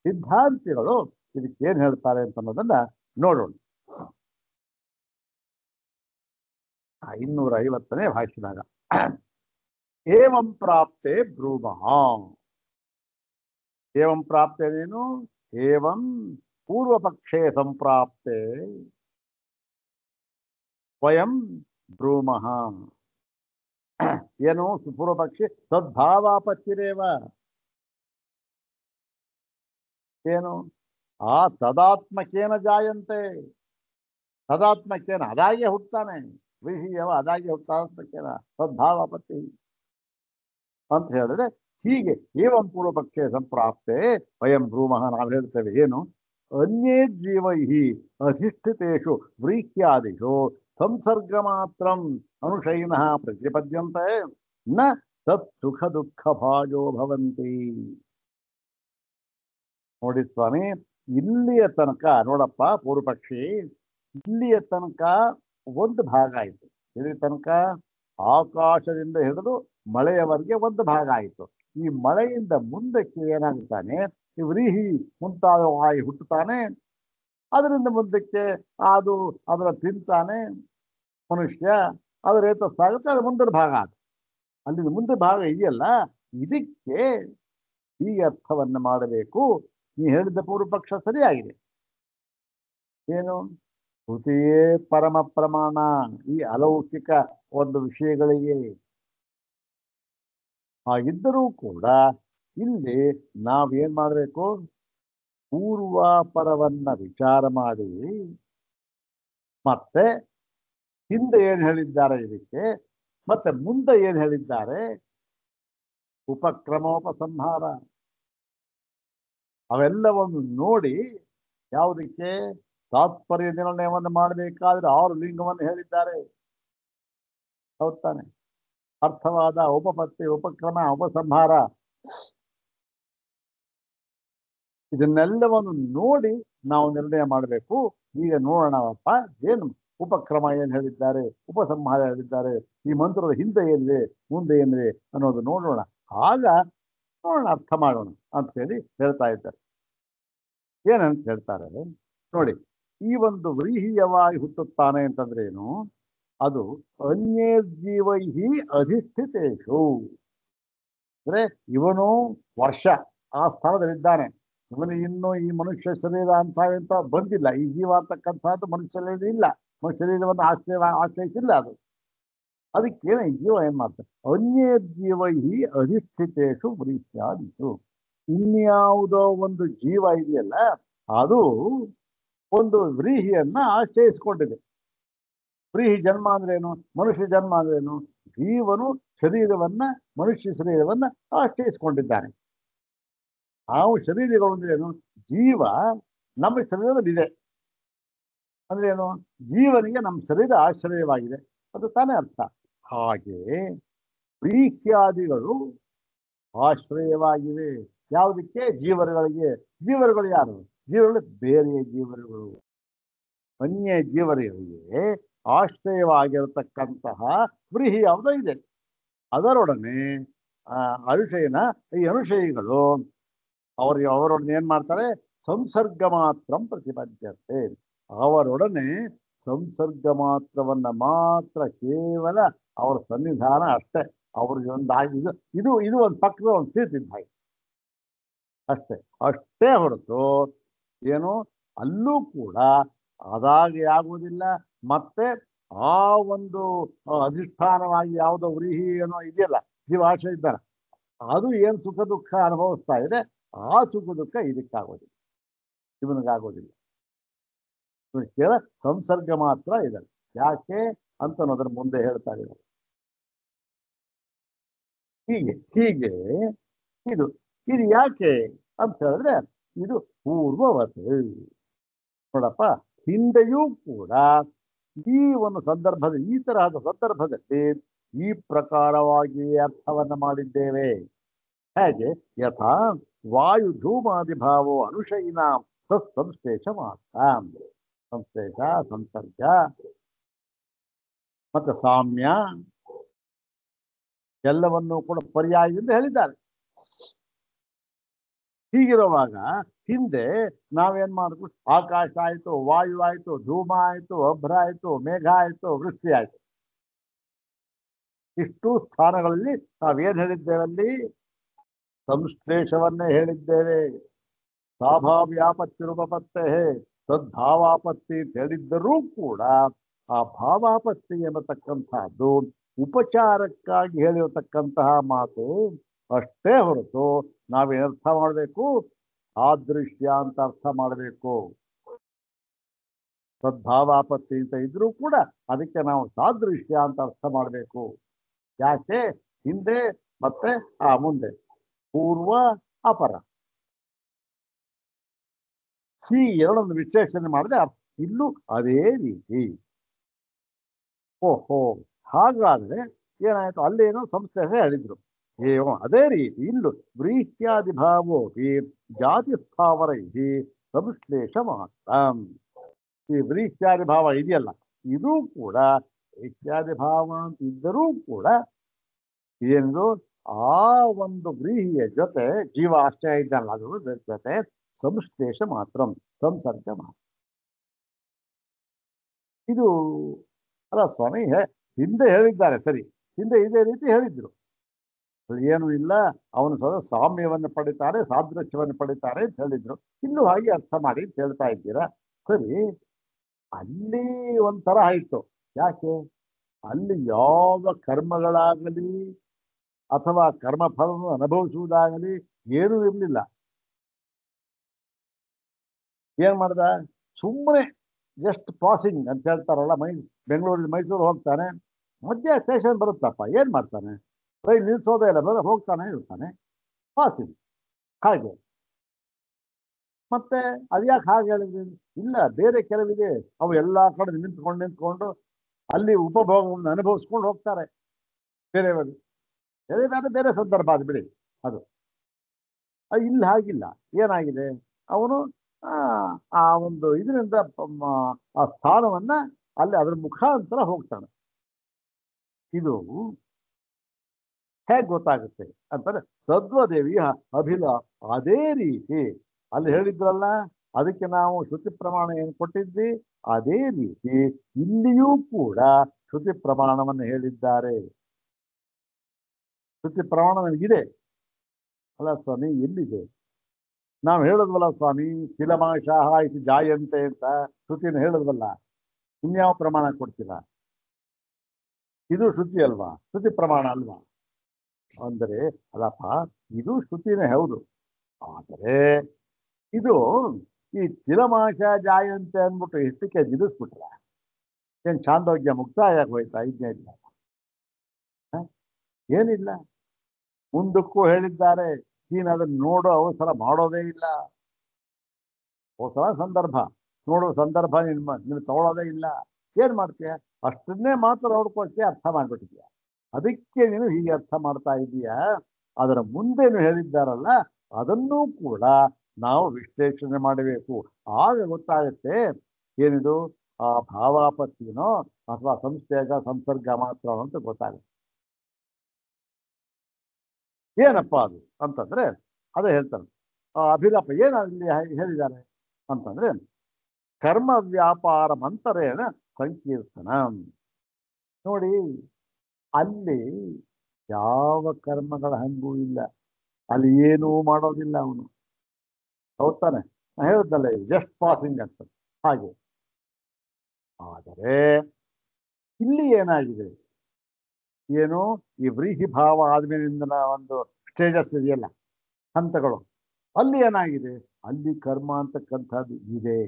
ಸಿದ್ಧಾಂತಿಗಳು ಇದಕ್ಕೇನು ಹೇಳ್ತಾರೆ ಅಂತ ಅನ್ನೋದನ್ನ ನೋಡೋಣ. 250ನೇ ಭಾಷೆದಾಗ ಏವಂ ಪ್ರಾಪ್ತೆ ಬ್ರೂಮಃ. ಏವಂ ಪ್ರಾಪ್ತೇನೇನು? ಏವಂ ಪೂರ್ವಪಕ್ಷೇ ಸಂಪ್ರಾಪ್ತೆ ವಯಂ ಬ್ರೂಮಃ. ಏನು ಪೂರ್ವಪಕ್ಷಿ? ಸದ್ಭಾವಾಪತ್ತಿರೇವ. ಏನು? ಆ ತದಾತ್ಮಕೇನ ಜಾಯಂತೆ. ತದಾತ್ಮಕೇನ ಅದಾಗೆ ಹುಟ್ಟುತ್ತಾನೆ. ವಿಷಯವ ಅದಾಗೆ ಹುಟ್ಟಾತ್ಮಕೇನ ಸದ್ಭಾವಾಪತ್ತಿ ಅಂತ ಹೇಳಿದ್ರೆ ಹೀಗೆ ಏವಂ ಪೂರ್ವಪಕ್ಷೆ ಸಂಪ್ರಾಪ್ತೆ ವಯಂ ಬ್ರೂಮಃ. ನಾವು ಹೇಳ್ತೇವೆ ಏನು? ಅನ್ಯೇ ಜೀವೈ ಅಧಿಷ್ಠಿತೇಷು ವ್ರೀಹ್ಯಾದಿಷು ಸಂಸರ್ಗ ಮಾತ್ರ ಅನುಶೈನಃ ಪ್ರತಿಪದ್ಯಂತೆ ನ ತತ್ ಸುಖ ದುಃಖ ಭಾಜೋ ಭವಂತಿ. ನೋಡಿ ಸ್ವಾಮಿ, ಇಲ್ಲಿಯ ತನಕ ನೋಡಪ್ಪ ಪೂರ್ವಪಕ್ಷಿ, ಇಲ್ಲಿಯ ತನಕ ಒಂದು ಭಾಗ ಆಯಿತು. ಇಲ್ಲಿ ತನಕ ಆಕಾಶದಿಂದ ಹಿಡಿದು ಮಳೆಯವರೆಗೆ ಒಂದು ಭಾಗ ಆಯಿತು. ಈ ಮಳೆಯಿಂದ ಮುಂದಕ್ಕೆ ಏನಾಗುತ್ತಾನೆ? ಈ ವ್ರೀಹಿ ಮುಂತಾದ ವಾಯು ಹುಟ್ಟುತ್ತಾನೆ. ಅದರಿಂದ ಮುಂದಕ್ಕೆ ಅದು ಅದರ ತಿಂತಾನೆ ಮನುಷ್ಯ, ಅದರ ಏತಸ್ಸಾಗುತ್ತೆ, ಅದು ಮುಂದಿನ ಭಾಗ. ಅದು ಅಲ್ಲಿಂದ ಮುಂದೆ ಭಾಗ ಇದೆಯಲ್ಲ, ಇದಕ್ಕೆ ಈ ಅರ್ಥವನ್ನು ಮಾಡಬೇಕು. ನೀ ಹೇಳಿದ ಪೂರ್ವಪಕ್ಷ ಸರಿಯಾಗಿದೆ. ಏನು? ಶ್ರುತಿಯೇ ಪರಮ ಪ್ರಮಾಣ ಈ ಅಲೌಕಿಕ ಒಂದು ವಿಷಯಗಳಿಗೆ. ಹಾಗಿದ್ದರೂ ಕೂಡ ಇಲ್ಲಿ ನಾವೇನ್ ಮಾಡಬೇಕು? ಪೂರ್ವಾಪರವನ್ನ ವಿಚಾರ ಮಾಡಿ ಮತ್ತೆ ಹಿಂದೆ ಏನು ಹೇಳಿದ್ದಾರೆ ಇದಕ್ಕೆ, ಮತ್ತೆ ಮುಂದೆ ಏನು ಹೇಳಿದ್ದಾರೆ, ಉಪಕ್ರಮೋಪಸಂಹಾರ ಅವೆಲ್ಲವನ್ನು ನೋಡಿ ಯಾವುದಕ್ಕೆ ತಾತ್ಪರ್ಯ ನಿರ್ಣಯವನ್ನು ಮಾಡಬೇಕಾದ್ರೆ 6 ಲಿಂಗವನ್ನು ಹೇಳಿದ್ದಾರೆ. ಹೌದ್ ತಾನೆ? ಅರ್ಥವಾದ, ಉಪಪತ್ತಿ, ಉಪಕ್ರಮ, ಉಪಸಂಹಾರ ಇದನ್ನೆಲ್ಲವನ್ನು ನೋಡಿ ನಾವು ನಿರ್ಣಯ ಮಾಡಬೇಕು. ಈಗ ನೋಡೋಣಪ್ಪ, ಏನು ಉಪಕ್ರಮ ಏನು ಹೇಳಿದ್ದಾರೆ, ಉಪಸಂಹಾರ ಹೇಳಿದ್ದಾರೆ, ಈ ಮಂತ್ರದ ಹಿಂದೆ ಏನಿದೆ ಮುಂದೆ ಏನಿದೆ ಅನ್ನೋದು ನೋಡೋಣ. ಆಗ ನೋಡೋಣ, ಅರ್ಥ ಮಾಡೋಣ ಅಂತ ಹೇಳಿ ಹೇಳ್ತಾ ಇದ್ದಾರೆ. ಏನಂತ ಹೇಳ್ತಾರೆ ನೋಡಿ. ಈ ಒಂದು ವ್ರೀಹೀಯವಾಗಿ ಹುಟ್ಟುತ್ತಾನೆ ಅಂತಂದ್ರೆ ಏನು? ಅದು ಅನ್ಯೇ ಜೀವೈಹಿ ಅಧಿಷ್ಠಿತೇಷು. ಅಂದ್ರೆ ಇವನು ವರ್ಷ ಆ ಸ್ಥಳದಲ್ಲಿದ್ದಾನೆ. ಇವನು ಇನ್ನೂ ಈ ಮನುಷ್ಯ ಶರೀರ ಅಂತ ಬಂದಿಲ್ಲ. ಈ ಜೀವ ಅಂತಕ್ಕಂಥದ್ದು ಮನುಷ್ಯ ಶರೀರ ಇಲ್ಲ. ಮನುಷ್ಯ ಶರೀರವನ್ನು ಆಶ್ರಯಿಸಿಲ್ಲ ಅದು. ಅದಕ್ಕೇನೆ ಜೀವ ಏನ್ ಮಾಡ್ತಾರೆ? ಅನ್ಯೇ ಜೀವೈಹಿ ಅಧಿಷ್ಠಿತೇಷು ವ್ರೀಹ್ಯಾದಿಷು. ಇನ್ಯಾವುದೋ ಒಂದು ಜೀವ ಇದೆಯಲ್ಲ, ಅದು ಒಂದು ವ್ರೀಹಿಯನ್ನ ಆಶ್ರಯಿಸಿಕೊಂಡಿದೆ. ವ್ರೀಹಿ ಜನ್ಮ ಅಂದ್ರೇನು? ಮನುಷ್ಯ ಜನ್ಮ ಅಂದ್ರೇನು? ಜೀವನು ಶರೀರವನ್ನ, ಮನುಷ್ಯ ಶರೀರವನ್ನ ಆಶ್ರಯಿಸಿಕೊಂಡಿದ್ದಾನೆ. ನಾವು ಶರೀರಗಳು ಅಂದ್ರೇನು? ಜೀವ ನಮ್ಮ ಶರೀರದಲ್ಲಿ ಇದೆ ಅಂದ್ರೆ ಏನು? ಜೀವನಿಗೆ ನಮ್ಮ ಶರೀರ ಆಶ್ರಯವಾಗಿದೆ, ಅದು ತಾನೇ ಅರ್ಥ. ಹಾಗೆ ವ್ರೀಹ್ಯಾದಿಗಳು ಆಶ್ರಯವಾಗಿವೆ. ಯಾವುದಕ್ಕೆ? ಜೀವರುಗಳಿಗೆ. ಜೀವರುಗಳು ಯಾರು? ಜೀವರುಗಳು ಬೇರೆಯ ಜೀವರುಗಳು, ಅನ್ಯ ಜೀವರಿಗೆ ಆಶ್ರಯವಾಗಿರತಕ್ಕಂತಹ ವ್ರೀಹಿ ಯಾವುದೋ ಇದೆ. ಅದರೊಡನೆ ಅನುಶಯನ, ಈ ಅನುಶಯಿಗಳು ಅವರೊಡನೆ ಏನ್ ಮಾಡ್ತಾರೆ? ಸಂಸರ್ಗ ಮಾತ್ರ ಪ್ರತಿಪದ್ಯತೆ. ಅವರೊಡನೆ ಸಂಸರ್ಗ ಮಾತ್ರವನ್ನ ಮಾತ್ರ, ಕೇವಲ ಅವರ ಸನ್ನಿಧಾನ ಅಷ್ಟೇ. ಅವ್ರಿಗೆ ಒಂದು ಇದು ಇದು ಒಂದು ಪಕ್ಕದ ಒಂದು ಸೀಟ್ ಇದ್ದ ಹಾಗೆ ಅಷ್ಟೇ. ಅಷ್ಟೇ ಹೊರತು ಏನು ಅಲ್ಲೂ ಕೂಡ ಅದಾಗಿ ಆಗುವುದಿಲ್ಲ. ಮತ್ತೆ ಆ ಒಂದು ಅಧಿಷ್ಠಾನವಾಗಿ ಯಾವುದೋ ವ್ರೀಹಿ ಏನೋ ಇದೆಯಲ್ಲ, ಜೀವಾಶಯ ಇದ್ದಾನೆ, ಅದು ಏನು ಸುಖ ದುಃಖ ಅನುಭವಿಸ್ತಾ ಇದೆ, ಆ ಸುಖ ದುಃಖ ಇದಕ್ಕಾಗೋದಿಲ್ಲ, ಇವನಿಗಾಗೋದಿಲ್ಲ. ಕೇವಲ ಸಂಸರ್ಗ ಮಾತ್ರ ಇದೆ. ಯಾಕೆ ಅಂತ ಅನ್ನೋದ್ರ ಮುಂದೆ ಹೇಳ್ತಾ ಇದ್ದಾರೆ. ಹೀಗೆ ಹೀಗೆ ಇದು ಇದು ಯಾಕೆ ಅಂತ ಹೇಳಿದ್ರೆ, ಇದು ಪೂರ್ವವತ್. ನೋಡಪ್ಪ, ಹಿಂದೆಯೂ ಕೂಡ ಈ ಒಂದು ಸಂದರ್ಭದಲ್ಲಿ, ಈ ತರಹದ ಸಂದರ್ಭದಲ್ಲಿ ಈ ಪ್ರಕಾರವಾಗಿ ಅರ್ಥವನ್ನ ಮಾಡಿದ್ದೇವೆ. ಹೇಗೆ? ಯಥಾ ವಾಯು ಧೂಮಾದಿ ಭಾವೋ ಅನುಶಯಿನ ಸಂಶ್ಲೇಷ ಮಾತ್ರ. ಸಂಶ್ಲೇಷ, ಸಂಸರ್ಗ ಮತ್ತೆ ಸಾಮ್ಯ ಎಲ್ಲವನ್ನೂ ಕೂಡ ಪರ್ಯಾಯದಿಂದ ಹೇಳಿದ್ದಾರೆ. ಹೀಗಿರುವಾಗ ಹಿಂದೆ ನಾವೇನ್ ಮಾಡ್ಬೇಕು? ಆಕಾಶ ಆಯ್ತು, ವಾಯು ಆಯ್ತು, ಧೂಮ ಆಯ್ತು, ಅಭ್ರ ಆಯ್ತು, ಮೇಘ ಆಯ್ತು, ವೃಷ್ಟಿ ಆಯ್ತು. ಇಷ್ಟು ಸ್ಥಾನಗಳಲ್ಲಿ ನಾವೇನ್ ಹೇಳಿದ್ದೇವೆ? ಅಲ್ಲಿ ಸಂಶ್ಲೇಷವನ್ನೇ ಹೇಳಿದ್ದೇವೆ. ಸಾಭಾವ್ಯಾಪತ್ತಿರುಪತ್ತೇ ತದ್ಭಾವಾಪತ್ತಿ ಅಂತ ಹೇಳಿದ್ದರೂ ಕೂಡ ಆ ಭಾವಾಪತ್ತಿ ಎಂಬತಕ್ಕಂಥದ್ದು ಉಪಚಾರಕ್ಕಾಗಿ ಹೇಳಿರತಕ್ಕಂತಹ ಮಾತು ಅಷ್ಟೇ ಹೊರತು ನಾವೇನರ್ಥ ಮಾಡಬೇಕು? ಸಾದೃಶ್ಯ ಅಂತ ಅರ್ಥ ಮಾಡಬೇಕು. ಸದ್ಭಾವಾಪತ್ತಿ ಅಂತ ಇದ್ರೂ ಕೂಡ ಅದಕ್ಕೆ ನಾವು ಸಾದೃಶ್ಯ ಅಂತ ಅರ್ಥ ಮಾಡಬೇಕು. ಯಾಕೆ? ಹಿಂದೆ ಮತ್ತೆ ಮುಂದೆ, ಪೂರ್ವ ಅಪರ, ಈ ಎರಡೊಂದು ವಿಶ್ಲೇಷಣೆ ಮಾಡಿದೆ. ಇಲ್ಲೂ ಅದೇ ರೀತಿ. ಓಹೋ, ಹಾಗಾದ್ರೆ ಏನಾಯ್ತು? ಅಲ್ಲೇನೋ ಸಂಶ್ಲೇಷ ಹೇಳಿದ್ರು. ಅದೇ ರೀತಿ ಇಲ್ಲೂ ವ್ರೀಹ್ಯಾದಿ ಭಾವೋ ಜಾತಿ ಸ್ಥಾವರೈ ಸಂಶ್ಲೇಷ ಮಾತ್ರ. ಈ ವ್ರೀಹ್ಯಾದಿ ಭಾವ ಇದೆಯಲ್ಲ, ಇದೂ ಕೂಡ ವ್ರೀಹ್ಯಾದಿ ಭಾವ ಅಂತ ಇದ್ದರೂ ಕೂಡ ಏನು, ಆ ಒಂದು ವ್ರೀಹಿಯ ಜೊತೆ ಜೀವ ಆಶ್ರಯ ಇದ್ದಲ್ಲ, ಅದ್ರ ಜೊತೆ ಸಂಶ್ಲೇಷ ಮಾತ್ರ, ಸಂಸರ್ಗ ಮಾತ್ರ. ಇದು ಅಲ್ಲ ಸ್ವಾಮಿ, ಹಿಂದೆ ಹೇಳಿದ್ದಾರೆ, ಸರಿ, ಹಿಂದೆ ಇದೇ ರೀತಿ ಹೇಳಿದ್ರು, ಏನು ಇಲ್ಲ, ಅವನು ಸದಾ ಸಾಮ್ಯವನ್ನು ಪಡಿತಾರೆ, ಸಾದೃಶ್ಯವನ್ನು ಪಡಿತಾರೆ ಅಂತ ಹೇಳಿದ್ರು. ಇಲ್ಲೂ ಹಾಗೆ ಅರ್ಥ ಮಾಡಿ ಅಂತ ಹೇಳ್ತಾ ಇದ್ದೀರಾ. ಸರಿ, ಅಲ್ಲಿ ಒಂಥರ ಆಯ್ತು. ಯಾಕೆ? ಅಲ್ಲಿ ಯಾವ ಕರ್ಮಗಳಾಗಲಿ ಅಥವಾ ಕರ್ಮಫಲವನ್ನು ಅನುಭವಿಸುವುದಾಗಲಿ ಏನೂ ಇರಲಿಲ್ಲ. ಏನ್ ಮಾಡ್ದ? ಸುಮ್ಮನೆ ಜಸ್ಟ್ ಪಾಸಿಂಗ್ ಅಂತ ಹೇಳ್ತಾರಲ್ಲ, ಬೆಂಗಳೂರಲ್ಲಿ ಮೈಸೂರು ಹೋಗ್ತಾನೆ, ಮಧ್ಯ ಸ್ಟೇಷನ್ ಬರುತ್ತಪ್ಪ, ಏನ್ ಮಾಡ್ತಾನೆ? ಟ್ರೈನ್ ನಿಲ್ಸೋದೇ ಇಲ್ಲ, ಬರೋ ಹೋಗ್ತಾನೆ ಇರ್ತಾನೆ, ಪಾಸಿಂಗ್. ಹಾಗೆ ಮತ್ತೆ ಅದ್ಯಾಕೆ ಹಾಗೆ ಹೇಳಿದ್ರಿ? ಇಲ್ಲ, ಬೇರೆ ಕೆಲವಿದೆ, ಅವು ಎಲ್ಲಾ ಕಡೆ ನಿಂತ್ಕೊಂಡು ಅಲ್ಲಿ ಉಪಭೋಗವನ್ನು ಅನುಭವಿಸ್ಕೊಂಡು ಹೋಗ್ತಾರೆ ಬೇರೆಯವರು. ಬೇರೆ ಸಂದರ್ಭ ಅದು ಬಿಡಿ. ಅದು ಇಲ್ಲಿ ಹಾಗಿಲ್ಲ. ಏನಾಗಿದೆ? ಅವನು ಆ ಒಂದು ಇದರಿಂದ ಆ ಸ್ಥಾನವನ್ನ ಅಲ್ಲಿ ಅದರ ಮುಖಾಂತರ ಹೋಗ್ತಾನೆ. ಇದು ಹೇಗೆ ಗೊತ್ತಾಗುತ್ತೆ ಅಂತಾರೆ? ತದ್ವದೇವಿಯ ಅದೇ ರೀತಿ ಅಲ್ಲಿ ಹೇಳಿದ್ರಲ್ಲ, ಅದಕ್ಕೆ ನಾವು ಶ್ರುತಿ ಪ್ರಮಾಣ ಏನು ಕೊಟ್ಟಿದ್ವಿ, ಅದೇ ರೀತಿ ಇಲ್ಲಿಯೂ ಕೂಡ ಶ್ರುತಿ ಪ್ರಮಾಣವನ್ನು ಹೇಳಿದ್ದಾರೆ. ಶ್ರುತಿ ಪ್ರಮಾಣ ನನಗಿದೆ ಅಲ್ಲ ಸ್ವಾಮಿ, ಎಲ್ಲಿದೆ? ನಾವು ಹೇಳಿದ್ವಲ್ಲ ಸ್ವಾಮಿ, ತಿಲಮಾಶಾಹ ಇದು ಜಾಯಂತೆ ಅಂತ ಶ್ರುತಿನ ಹೇಳಿದ್ವಲ್ಲ, ಇನ್ಯಾವ ಪ್ರಮಾಣ ಕೊಡ್ತೀರಾ? ಇದು ಶ್ರುತಿ ಅಲ್ವಾ, ಶ್ರುತಿ ಪ್ರಮಾಣ ಅಲ್ವಾ? ಅಂದರೆ ಅಲ್ಲಪ್ಪ, ಇದು ಶ್ರುತಿನೇ ಹೌದು, ಆದರೆ ಇದು ಈ ತಿಲಮಾಶ ಜಾಯಂತೆ ಅಂದ್ಬಿಟ್ಟು ಎಷ್ಟಕ್ಕೆ ನಿಲ್ಲಿಸ್ಬಿಟ್ರ? ಏನ್ ಚಾಂದೋಗ್ಯ ಮುಕ್ತಾಯ ಹೋಯ್ತಾ? ಇದನ್ನೇ ಇಲ್ಲ, ಏನಿಲ್ಲ. ಮುಂದಕ್ಕೂ ಹೇಳಿದ್ದಾರೆ, ನೀನು ಅದನ್ನು ನೋಡೋ ಅವಸರ ಮಾಡೋದೇ ಇಲ್ಲ. ಹೋದ ಸಂದರ್ಭ ನೋಡುವ ಸಂದರ್ಭ ನೀನು ತಗೊಳ್ಳೋದೇ ಇಲ್ಲ. ಏನ್ ಮಾಡ್ತೀಯ? ಅಷ್ಟನ್ನೇ ಮಾತ್ರ ನೋಡ್ಕೊಳ್ತೀಯ, ಅರ್ಥ ಮಾಡ್ಬಿಟ್ಟಿದ್ಯಾ. ಅದಕ್ಕೆ ನೀನು ಹೀಗೆ ಅರ್ಥ ಮಾಡ್ತಾ ಇದೀಯ. ಅದರ ಮುಂದೇನು ಹೇಳಿದ್ದಾರಲ್ಲ ಅದನ್ನೂ ಕೂಡ ನಾವು ವಿಶ್ಲೇಷಣೆ ಮಾಡಬೇಕು. ಆಗ ಗೊತ್ತಾಗುತ್ತೆ ಏನಿದು ಆ ಭಾವಾಪತ್ತಿನೋ ಅಥವಾ ಸಂಸ್ಥೆಗ ಸಂಸರ್ಗ ಮಾತ್ರ ಅಂತ ಗೊತ್ತಾಗುತ್ತೆ. ಏನಪ್ಪ ಅದು ಅಂತಂದ್ರೆ ಅದೇ ಹೇಳ್ತಾರೆ ಅಭಿಲಾಪ ಏನಲ್ಲಿ ಹೇಳಿದ್ದಾರೆ ಅಂತಂದ್ರೆ ಕರ್ಮ ವ್ಯಾಪಾರ ಮಂತರೇಣ ಸಂಕೀರ್ತನ. ನೋಡಿ, ಅಲ್ಲಿ ಯಾವ ಕರ್ಮಗಳ ಹಂಗೂ ಇಲ್ಲ, ಅಲ್ಲಿ ಏನೂ ಮಾಡೋದಿಲ್ಲ ಅವನು. ಹೌದಾನೆ? ಹೇಳಿದ್ದಲ್ಲ ಜಸ್ಟ್ ಪಾಸಿಂಗ್ ಅಂತ. ಹಾಗೆ ಆದರೆ ಇಲ್ಲಿ ಏನಾಗಿದೆ, ಏನು ಈ ವ್ರೀಹಿ ಭಾವ ಆದ್ಮೇಲಿಂದ ಒಂದು ಸ್ಟೇಜಸ್ ಇದೆಯಲ್ಲ, ಹಂತಗಳು, ಅಲ್ಲಿ ಏನಾಗಿದೆ, ಅಲ್ಲಿ ಕರ್ಮ ಅಂತಕ್ಕಂಥದ್ದು ಇದೆ.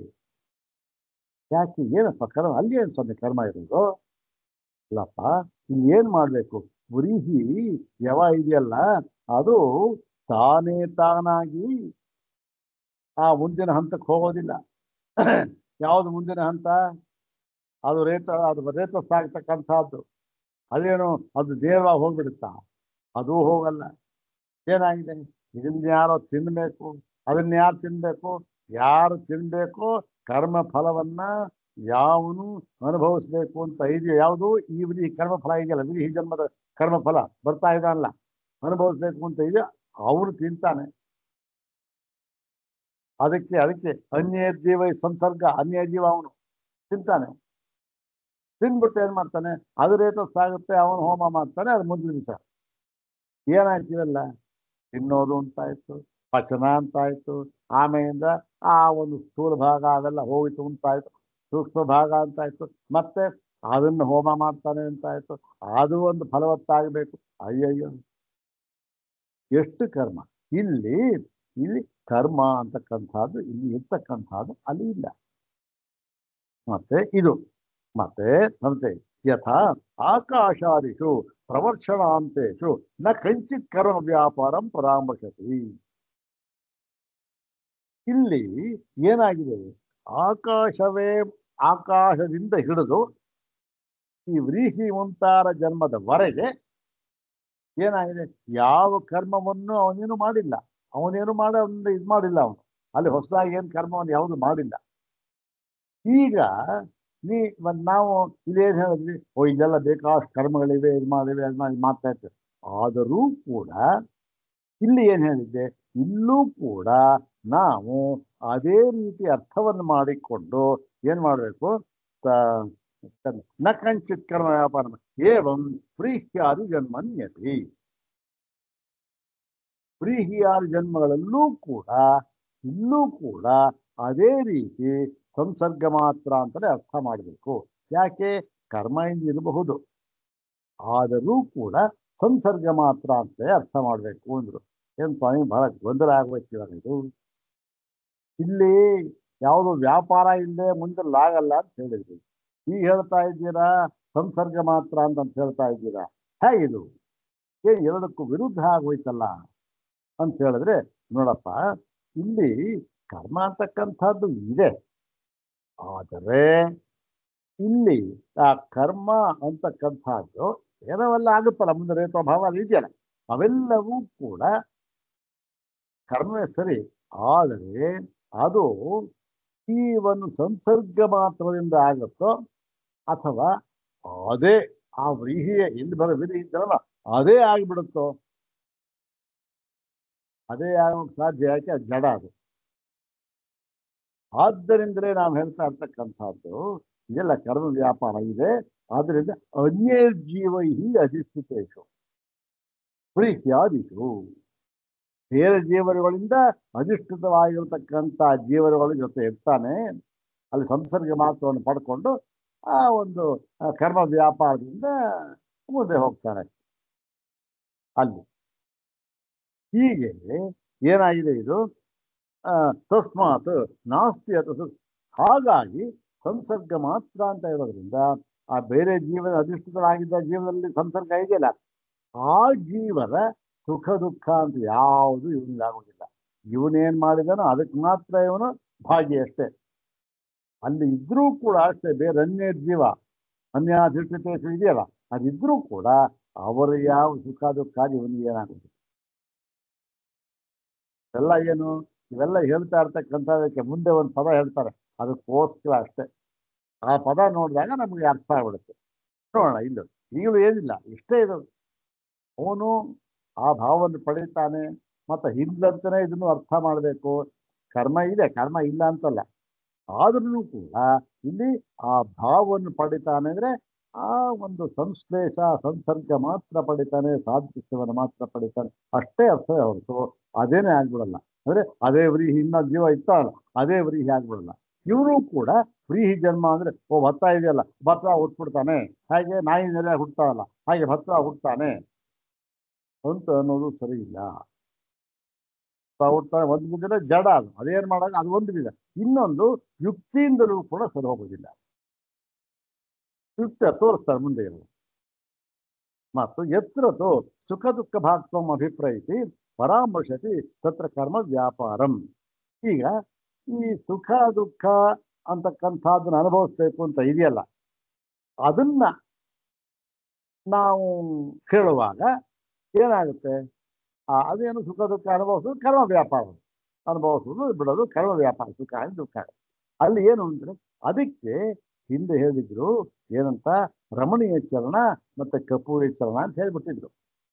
ಯಾಕೆ? ಏನಪ್ಪ ಕರ್ಮ? ಅಲ್ಲಿ ಏನು ಸೊನ್ನೆ ಕರ್ಮ ಇರೋದು? ಇಲ್ಲಪ್ಪ, ಇಲ್ಲಿ ಏನ್ ಮಾಡ್ಬೇಕು, ವ್ರೀಹಿ ಯಾವ ಇದೆಯಲ್ಲ ಅದು ತಾನೇ ತಾನಾಗಿ ಆ ಮುಂದಿನ ಹಂತಕ್ಕೆ ಹೋಗೋದಿಲ್ಲ. ಯಾವುದು ಮುಂದಿನ ಹಂತ? ಅದು ರೇತಸ್ಸಾಗ್ತಕ್ಕಂಥದ್ದು. ಅದೇನು ಅದು ನೇರವಾಗಿ ಹೋಗ್ಬಿಡುತ್ತಾ? ಅದೂ ಹೋಗಲ್ಲ. ಏನಾಗಿದೆ, ಇದನ್ನ ಯಾರೋ ತಿನ್ಬೇಕು, ಅದನ್ನ ಯಾರು ತಿನ್ಬೇಕು? ಯಾರು ತಿನ್ಬೇಕು? ಕರ್ಮ ಫಲವನ್ನ ಯಾವನು ಅನುಭವಿಸ್ಬೇಕು ಅಂತ ಇದೆಯೋ, ಯಾವುದು ಈ ಕರ್ಮಫಲ ಇದೆಯಲ್ಲ, ಈ ಜನ್ಮದ ಕರ್ಮಫಲ ಬರ್ತಾ ಇದ್ದಾನಲ್ಲ, ಅನುಭವಿಸ್ಬೇಕು ಅಂತ ಇದೆಯೋ ಅವನು ತಿಂತಾನೆ. ಅದಕ್ಕೆ ಅನ್ಯ ಜೀವ ಸಂಸರ್ಗ, ಅನ್ಯ ಜೀವ ಅವನು ತಿಂತಾನೆ. ತಿನ್ಬಿಟ್ಟು ಏನ್ ಮಾಡ್ತಾನೆ, ಅದು ರೇತಸ್ಸಾಗುತ್ತೆ, ಅವನು ಹೋಮ ಮಾಡ್ತಾನೆ, ಅದು ಮುಂದಿನ ವಿಚಾರ. ಏನಾಯ್ತೀವಲ್ಲ, ತಿನ್ನೋದು ಅಂತಾಯ್ತು, ಪಚನ ಅಂತಾಯ್ತು, ಆಮೇಲಿಂದ ಆ ಒಂದು ಸ್ಥೂಲ ಭಾಗ ಅವೆಲ್ಲ ಹೋಗಿತು ಅಂತಾಯ್ತು, ಸೂಕ್ಷ್ಮ ಭಾಗ ಅಂತಾಯ್ತು, ಮತ್ತೆ ಅದನ್ನು ಹೋಮ ಮಾಡ್ತಾನೆ ಅಂತಾಯ್ತು, ಅದು ಒಂದು ಫಲವತ್ತಾಗಬೇಕು. ಅಯ್ಯಯ್ಯೋ, ಎಷ್ಟು ಕರ್ಮ! ಇಲ್ಲಿ ಕರ್ಮ ಅಂತಕ್ಕಂಥದ್ದು ಇಲ್ಲಿ ಇರ್ತಕ್ಕಂಥದ್ದು ಅಲ್ಲಿ ಇಲ್ಲ. ಮತ್ತೆ ಯಥಾ ಆಕಾಶಾದಿಷು ಪ್ರವರ್ಷಣಾಂತೇಷು ನ ಕಂಚಿತ್ ಕರ್ಮ ವ್ಯಾಪಾರಂ ಪರಾಮರ್ಶತಿ. ಇಲ್ಲಿ ಏನಾಗಿದೆ, ಆಕಾಶದಿಂದ ಹಿಡಿದು ಈ ವ್ರೀಹಿ ಮುಂತಾರ ಜನ್ಮದವರೆಗೆ ಏನಾಗಿದೆ, ಯಾವ ಕರ್ಮವನ್ನು ಅವನೇನು ಮಾಡಿಲ್ಲ. ಅವನೇನು ಇದು ಮಾಡಿಲ್ಲ. ಅವನು ಅಲ್ಲಿ ಹೊಸದಾಗಿ ಏನು ಕರ್ಮವನ್ನು ಯಾವುದು ಮಾಡಿಲ್ಲ. ಈಗ ನಾವು ಇಲ್ಲೇನು ಹೇಳಿದ್ವಿ, ಇದೆಲ್ಲ ಬೇಕಾದಷ್ಟು ಕರ್ಮಗಳಿವೆ, ಇದು ಮಾಡಿವೆ, ಅದು ಮಾಡ್ತಾ ಇರ್ತೇವೆ. ಆದರೂ ಕೂಡ ಇಲ್ಲಿ ಏನು ಹೇಳಿದ್ದೆ, ಇಲ್ಲೂ ಕೂಡ ನಾವು ಅದೇ ರೀತಿ ಅರ್ಥವನ್ನು ಮಾಡಿಕೊಂಡು ಏನ್ ಮಾಡಬೇಕು, ನ ಕಂಚಿತ್ ಕರ್ಮ ವ್ಯಾಪಾರ ಏವಂ ವ್ರೀಹ್ಯಾದಿ ಜನ್ಮನ್ಯತಿ. ವ್ರೀಹ್ಯಾದಿ ಜನ್ಮಗಳಲ್ಲೂ ಕೂಡ ಇಲ್ಲೂ ಕೂಡ ಅದೇ ರೀತಿ ಸಂಸರ್ಗ ಮಾತ್ರ ಅಂತಲೇ ಅರ್ಥ ಮಾಡಬೇಕು. ಯಾಕೆ? ಕರ್ಮ ಇಂದ ಇರಬಹುದು, ಆದರೂ ಕೂಡ ಸಂಸರ್ಗ ಮಾತ್ರ ಅಂತಲೇ ಅರ್ಥ ಮಾಡಬೇಕು ಅಂದ್ರು. ಏನ್ ಸ್ವಾಮಿ, ಬಹಳ ಗೊಂದಲ ಆಗ್ಬೇಕು ಇವಾಗ. ಇದು ಇಲ್ಲಿ ಯಾವುದು ವ್ಯಾಪಾರ ಇಲ್ಲದೆ ಮುಂದಲ್ಲಾಗಲ್ಲ ಅಂತ ಹೇಳಿದ್ವಿ. ಈಗ ಹೇಳ್ತಾ ಇದ್ದೀರಾ ಸಂಸರ್ಗ ಮಾತ್ರ ಅಂತ ಹೇಳ್ತಾ ಇದ್ದೀರಾ. ಹೇಗಿದು? ಎರಡಕ್ಕೂ ವಿರುದ್ಧ ಆಗೋಯ್ತಲ್ಲ ಅಂತ ಹೇಳಿದ್ರೆ, ನೋಡಪ್ಪ, ಇಲ್ಲಿ ಕರ್ಮ ಅಂತಕ್ಕಂಥದ್ದು ಇದೆ, ಆದರೆ ಇಲ್ಲಿ ಆ ಕರ್ಮ ಅಂತಕ್ಕಂಥದ್ದು ಏನವೆಲ್ಲ ಆಗುತ್ತಲ್ಲ, ಮುಂದೆ ರೇತೋ ಭಾವ ಅದು ಇದೆಯಲ್ಲ, ಅವೆಲ್ಲವೂ ಕೂಡ ಕರ್ಮವೇ ಸರಿ. ಆದರೆ ಅದು ಈ ಒಂದು ಸಂಸರ್ಗ ಮಾತ್ರದಿಂದ ಆಗುತ್ತೋ ಅಥವಾ ಅದೇ ಆ ವ್ರೀಹಿಯ ಎಲ್ಲಿ ವಿಧಿ ಇದ್ದಾರಲ್ಲ ಅದೇ ಆಗಿಬಿಡುತ್ತೋ? ಅದೇ ಆಗೋಕ್ಕೆ ಸಾಧ್ಯ. ಯಾಕೆ? ಅದು ಜಡ. ಅದು ಆದ್ದರಿಂದಲೇ ನಾವು ಹೇಳ್ತಾ ಇರ್ತಕ್ಕಂಥದ್ದು ಇದೆಲ್ಲ ಕರ್ಮ ವ್ಯಾಪಾರ ಇದೆ. ಆದ್ದರಿಂದ ಅನ್ಯ ಜೀವೈ ಅಧಿಷ್ಠಿತೇಷು ಪ್ರೀತ್ಯಾದಿಷು, ಬೇರೆ ಜೀವರುಗಳಿಂದ ಅಧಿಷ್ಠಿತವಾಗಿರತಕ್ಕಂಥ ಜೀವರುಗಳ ಜೊತೆ ಇರ್ತಾನೆ. ಅಲ್ಲಿ ಸಂಸರ್ಗ ಮಾತ್ರವನ್ನು ಪಡ್ಕೊಂಡು ಆ ಒಂದು ಕರ್ಮ ವ್ಯಾಪಾರದಿಂದ ಮುಂದೆ ಹೋಗ್ತಾನೆ ಅಲ್ಲಿ. ಹೀಗೆ ಏನಾಗಿದೆ ಇದು, ತಸ್ಮಾತ್ ನಾಸ್ತಿ ಅಥವಾ ಹಾಗಾಗಿ ಸಂಸರ್ಗ ಮಾತ್ರ ಅಂತ ಹೇಳೋದ್ರಿಂದ ಆ ಬೇರೆ ಜೀವನ ಅಧಿಷ್ಠಿತರಾಗಿದ್ದ ಜೀವನದಲ್ಲಿ ಸಂಸರ್ಗ ಇದೆಯಲ್ಲ, ಆ ಜೀವನ ಸುಖ ದುಃಖ ಅಂತ ಯಾವುದು ಇವನಿಗಾಗೋದಿಲ್ಲ. ಇವನೇನ್ ಮಾಡಿದಾನೋ ಅದಕ್ಕೆ ಮಾತ್ರ ಇವನು ಭಾಗಿ ಅಷ್ಟೇ. ಅಲ್ಲಿ ಇದ್ರೂ ಕೂಡ ಅಷ್ಟೇ, ಬೇರೆ ಅನ್ಯ ಜೀವ ಅನ್ಯಾಧಿಷ್ಠಿತೇಶು ಇದೆಯಲ್ಲ, ಅದಿದ್ರೂ ಕೂಡ ಅವರು ಯಾವ ಸುಖ ದುಃಖ ಇವನಿಗೆ ಏನಾಗುತ್ತೆ. ಇವೆಲ್ಲ ಏನು, ಇವೆಲ್ಲ ಹೇಳ್ತಾ ಇರ್ತಕ್ಕಂಥದಕ್ಕೆ ಮುಂದೆ ಒಂದು ಪದ ಹೇಳ್ತಾರೆ, ಅದಕ್ಕೋಸ್ಕರ ಅಷ್ಟೇ. ಆ ಪದ ನೋಡಿದಾಗ ನಮಗೆ ಅರ್ಥ ಆಗ್ಬಿಡುತ್ತೆ. ನೋಡೋಣ ಇಲ್ಲ, ಈಗಲೂ ಏನಿಲ್ಲ, ಇಷ್ಟೇ ಇರೋದು. ಅವನು ಆ ಭಾವವನ್ನು ಪಡೀತಾನೆ. ಮತ್ತೆ ಹಿಂದಂತನೇ ಇದನ್ನು ಅರ್ಥ ಮಾಡಬೇಕು. ಕರ್ಮ ಇದೆ, ಕರ್ಮ ಇಲ್ಲ ಅಂತಲ್ಲ. ಆದ್ರೂ ಕೂಡ ಇಲ್ಲಿ ಆ ಭಾವವನ್ನು ಪಡಿತಾನೆ ಅಂದ್ರೆ ಆ ಒಂದು ಸಂಶ್ಲೇಷ ಸಂಸರ್ಗ ಮಾತ್ರ ಪಡಿತಾನೆ, ಸಾದೃಶ್ಯವನ್ನು ಮಾತ್ರ ಪಡಿತಾನೆ, ಅಷ್ಟೇ ಅರ್ಥವೇ ಹೊರತು ಅದೇನೇ ಆಗ್ಬಿಡಲ್ಲ. ಅಂದ್ರೆ ಅದೇ ವ್ರೀಹಿ ಇನ್ನೊಂದು ಜೀವ ಇತ್ತಲ್ಲ, ಅದೇ ವ್ರೀಹಿ ಆಗ್ಬಿಡಲ್ಲ. ಇವನು ಕೂಡ ವ್ರೀಹಿ ಜನ್ಮ ಅಂದ್ರೆ ಭತ್ತ ಇದೆಯಲ್ಲ, ಭತ್ತ ಹುಟ್ಬಿಡ್ತಾನೆ, ಹಾಗೆ ನಾಯಿ ನೆಲೆ ಹುಟ್ಟಲ್ಲ, ಹಾಗೆ ಭತ್ತ ಹುಟ್ಟತಾನೆ ಅಂತ ಅನ್ನೋದು ಸರಿ ಇಲ್ಲ. ಹುಡ್ತಾನೆ ಒಂದು ಬಿದ್ದರೆ ಜಡ, ಅದೇನ್ ಮಾಡಾಗ ಅದು ಒಂದು ವಿಧ. ಇನ್ನೊಂದು ಯುಕ್ತಿಯಿಂದಲೂ ಕೂಡ ಸರಿ ಹೋಗೋದಿಲ್ಲ. ಯುಕ್ತಿ ತೋರಿಸ್ತಾರೆ ಮುಂದೆ ಇರೋದು. ಮತ್ತು ಎತ್ರತು ಸುಖ ದುಃಖ ಭಾಗ್ತ್ವಂ ಅಭಿಪ್ರಾಯಿಸಿ ಪರಾಮರ್ಶತಿ ತತ್ರ ಕರ್ಮ ವ್ಯಾಪಾರಂ. ಈಗ ಈ ಸುಖ ದುಃಖ ಅಂತಕ್ಕಂಥದ್ದನ್ನ ಅನುಭವಿಸ್ಬೇಕು ಅಂತ ಇದೆಯಲ್ಲ, ಅದನ್ನ ನಾವು ಕೇಳುವಾಗ ಏನಾಗುತ್ತೆ, ಅದೇನು ಸುಖ ದುಃಖ ಅನುಭವಿಸೋದು ಕರ್ಮ ವ್ಯಾಪಾರ, ಅನುಭವಿಸೋದು ಬಿಡೋದು ಕರ್ಮ ವ್ಯಾಪಾರ, ಸುಖ ದುಃಖ. ಅಲ್ಲಿ ಏನು ಅಂದ್ರೆ ಅದಕ್ಕೆ ಹಿಂದೆ ಹೇಳಿದ್ರು ಏನಂತ, ರಮಣೀಯ ಚರಣ ಮತ್ತೆ ಕಪೂರಿ ಚರಣ ಅಂತ ಹೇಳ್ಬಿಟ್ಟಿದ್ರು.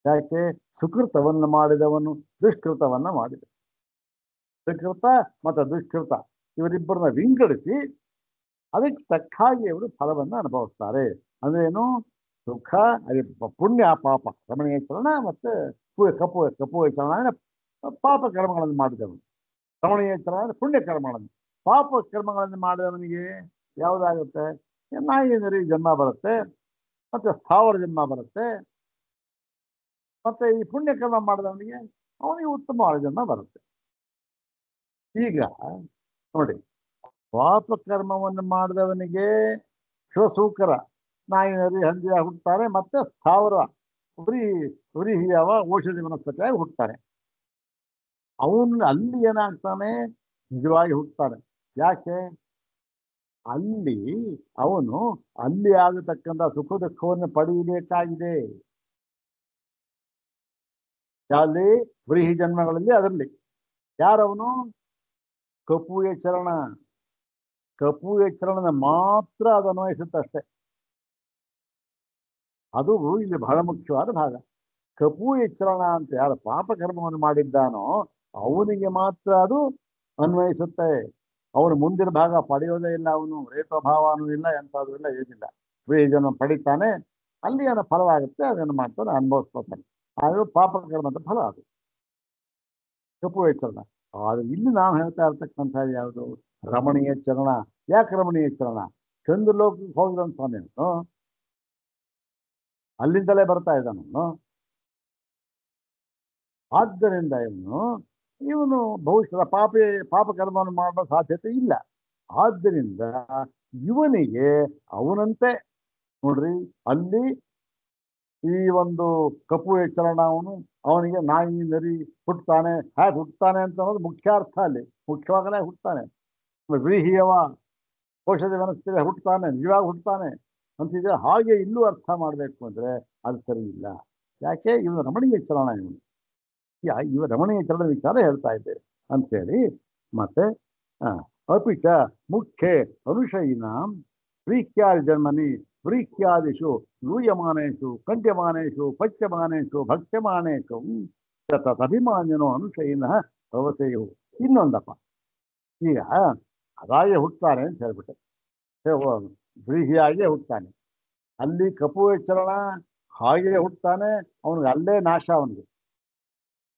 ಯಾಕೆ, ಸುಕೃತವನ್ನು ಮಾಡಿದವನು ದುಷ್ಕೃತವನ್ನ ಮಾಡಿದ, ಸುಕೃತ ಮತ್ತೆ ದುಷ್ಕೃತ ಇವರಿಬ್ಬರನ್ನ ವಿಂಗಡಿಸಿ ಅದಕ್ಕೆ ತಕ್ಕ ಹಾಗೆ ಇವರು ಫಲವನ್ನ ಅನುಭವಿಸ್ತಾರೆ. ಅಂದ್ರೇನು, ಸುಖ ಪುಣ್ಯ ಪಾಪ ರಮಣೀಯ ಚರಣ, ಮತ್ತೆ ಕಪೂರಿ ಚರಣ ಅಂದ್ರೆ ಪಾಪ ಕರ್ಮಗಳನ್ನು ಮಾಡಿದವನು, ರಮಣೀಯ ಚರಣ ಅಂದ್ರೆ ಪುಣ್ಯ ಕರ್ಮಗಳನ್ನು. ಪಾಪ ಕರ್ಮಗಳನ್ನು ಮಾಡಿದವನಿಗೆ ಯಾವುದಾಗುತ್ತೆ, ನಾಯಿನರಿ ಜನ್ಮ ಬರುತ್ತೆ, ಮತ್ತೆ ಸ್ಥಾವರ ಜನ್ಮ ಬರುತ್ತೆ. ಮತ್ತೆ ಈ ಪುಣ್ಯಕರ್ಮ ಮಾಡಿದವನಿಗೆ ಅವನಿಗೆ ಉತ್ತಮವಾದ ಜನ್ಮ ಬರುತ್ತೆ. ಈಗ ನೋಡಿ, ಪಾಪ ಕರ್ಮವನ್ನು ಮಾಡಿದವನಿಗೆ ಶಿವಸೂಕರ ನಾಯಿನರಿ ಹಂದಿಯಾಗಿ ಹುಟ್ಟುತ್ತಾರೆ, ಮತ್ತೆ ಸ್ಥಾವರ ವ್ರೀಹಿಯವ ಔಷಧಿ ವನಸ್ಪತಿಯಾಗಿ ಹುಟ್ಟುತ್ತಾರೆ. ಅವನು ಅಲ್ಲಿ ಏನಾಗ್ತಾನೆ, ನಿಜವಾಗಿ ಹುಟ್ಟುತ್ತಾನೆ. ಯಾಕೆ, ಅಲ್ಲಿ ಅವನು ಅಲ್ಲಿ ಆಗತಕ್ಕಂಥ ಸುಖ ದುಃಖವನ್ನು ಪಡೆಯಬೇಕಾಗಿದೆ. ಅಲ್ಲಿ ವ್ರೀಹಿ ಜನ್ಮಗಳಲ್ಲಿ ಅದರಲ್ಲಿ ಯಾರವನು, ಕಪೂಯ ಚರಣ. ಕಪೂಯ ಚರಣನ ಮಾತ್ರ ಅದು ಅನ್ವಯಿಸುತ್ತಷ್ಟೆ. ಅದು ಇಲ್ಲಿ ಬಹಳ ಮುಖ್ಯವಾದ ಭಾಗ. ಕಪೂಯ ಚರಣ ಅಂತ ಯಾರು ಪಾಪಕರ್ಮವನ್ನು ಮಾಡಿದ್ದಾನೋ ಅವನಿಗೆ ಮಾತ್ರ ಅದು ಅನ್ವಯಿಸುತ್ತೆ. ಅವನು ಮುಂದಿನ ಭಾಗ ಪಡೆಯೋದೇ ಇಲ್ಲ, ಅವನು ರೇತೋಭಾವನೂ ಇಲ್ಲ, ಎಂಥದ್ದು ಇಲ್ಲ, ಏನಿಲ್ಲ. ವ್ರೀಹಿಜನ್ಮ ಪಡಿತಾನೆ, ಅಲ್ಲಿ ಏನೋ ಫಲವಾಗುತ್ತೆ, ಅದನ್ನು ಮಾಡ್ತಾನೆ, ಅನುಭವಿಸ್ಕೊತಾನೆ. ಅದು ಪಾಪಕರ್ಮದ ಫಲ, ಅದು ಕಪೂಯ ಚರಣ. ಆದ್ರೆ ಇಲ್ಲಿ ನಾವು ಹೇಳ್ತಾ ಇರ್ತಕ್ಕಂಥ ಯಾವುದು, ರಮಣೀಯ ಚರಣ. ಯಾಕೆ ರಮಣೀಯ ಚರಣ, ಚಂದ್ರಲೋಕಕ್ಕೆ ಹೋಗಿದಂತಾನೆ ಅಲ್ಲಿಂದಲೇ ಬರ್ತಾ ಇದ್ದಾನು. ಆದ್ದರಿಂದ ಇವನು ಬಹುಶಃ ಪಾಪಕರ್ಮವನ್ನು ಮಾಡೋ ಸಾಧ್ಯತೆ ಇಲ್ಲ. ಆದ್ದರಿಂದ ಇವನಿಗೆ ಅವನಂತೆ ನೋಡ್ರಿ, ಅಲ್ಲಿ ಈ ಒಂದು ಕಪೂಯ ಚರಣ ಅವನಿಗೆ ನಾಯಿ ನರಿ ಹುಟ್ಟುತ್ತಾನೆ. ಹೇಗೆ ಹುಟ್ಟುತ್ತಾನೆ ಅಂತ ಅನ್ನೋದು ಮುಖ್ಯ ಅರ್ಥ. ಅಲ್ಲಿ ಮುಖ್ಯವಾಗಲೇ ಹುಟ್ಟುತ್ತಾನೆ. ವ್ರೀಹಿಯವ ಔಷಧಿ ವನಸ್ಪತಿ ಹುಟ್ಟುತ್ತಾನೆ, ನಿಜವಾಗಿ ಹುಟ್ಟುತ್ತಾನೆ ಅಂತಿದ್ರೆ ಹಾಗೆ ಇಲ್ಲೂ ಅರ್ಥ ಮಾಡಬೇಕು ಅಂದ್ರೆ ಅದು ಸರಿ ಇಲ್ಲ. ಯಾಕೆ, ಇವನು ರಮಣೀಯ ಚರಣ, ಇವ ರಮಣೀಯ ಚರಣ ವಿಚಾರ ಹೇಳ್ತಾ ಇದ್ದೇವೆ ಅಂತೇಳಿ. ಮತ್ತೆ ಅಪಿಚ ಮುಖ್ಯ ಅನುಶಯಿನಾಂ ವ್ರೀಹ್ಯಾದಿ ಜನ್ಮನಿ ವ್ರೀಹ್ಯಾದಿಷು ಯೂಯಮಾನೇಷು ಕಂಡ್ಯಮಾನೇಷು ಪಚ್ಯಮಾನೇಷು ಭಕ್ಷ್ಯಮಾನೇಷು ತದಭಿಮಾನ್ಯನೋ ಅನುಶಯಿನ ಭವತೆಯು. ಇನ್ನೊಂದಪ್ಪ, ಈಗ ಅದಾಗೆ ಹುಟ್ಟುತ್ತಾನೆ ಅಂತ ಹೇಳ್ಬಿಟ್ಟೆ, ವ್ರೀಹಿಯಾಗೆ ಹುಟ್ಟುತ್ತಾನೆ. ಅಲ್ಲಿ ಕಪೂಯ ಚರಣ ಹಾಗೆ ಹುಟ್ಟುತ್ತಾನೆ, ಅವನಿಗೆ ಅಲ್ಲೇ ನಾಶ. ಅವನಿಗೆ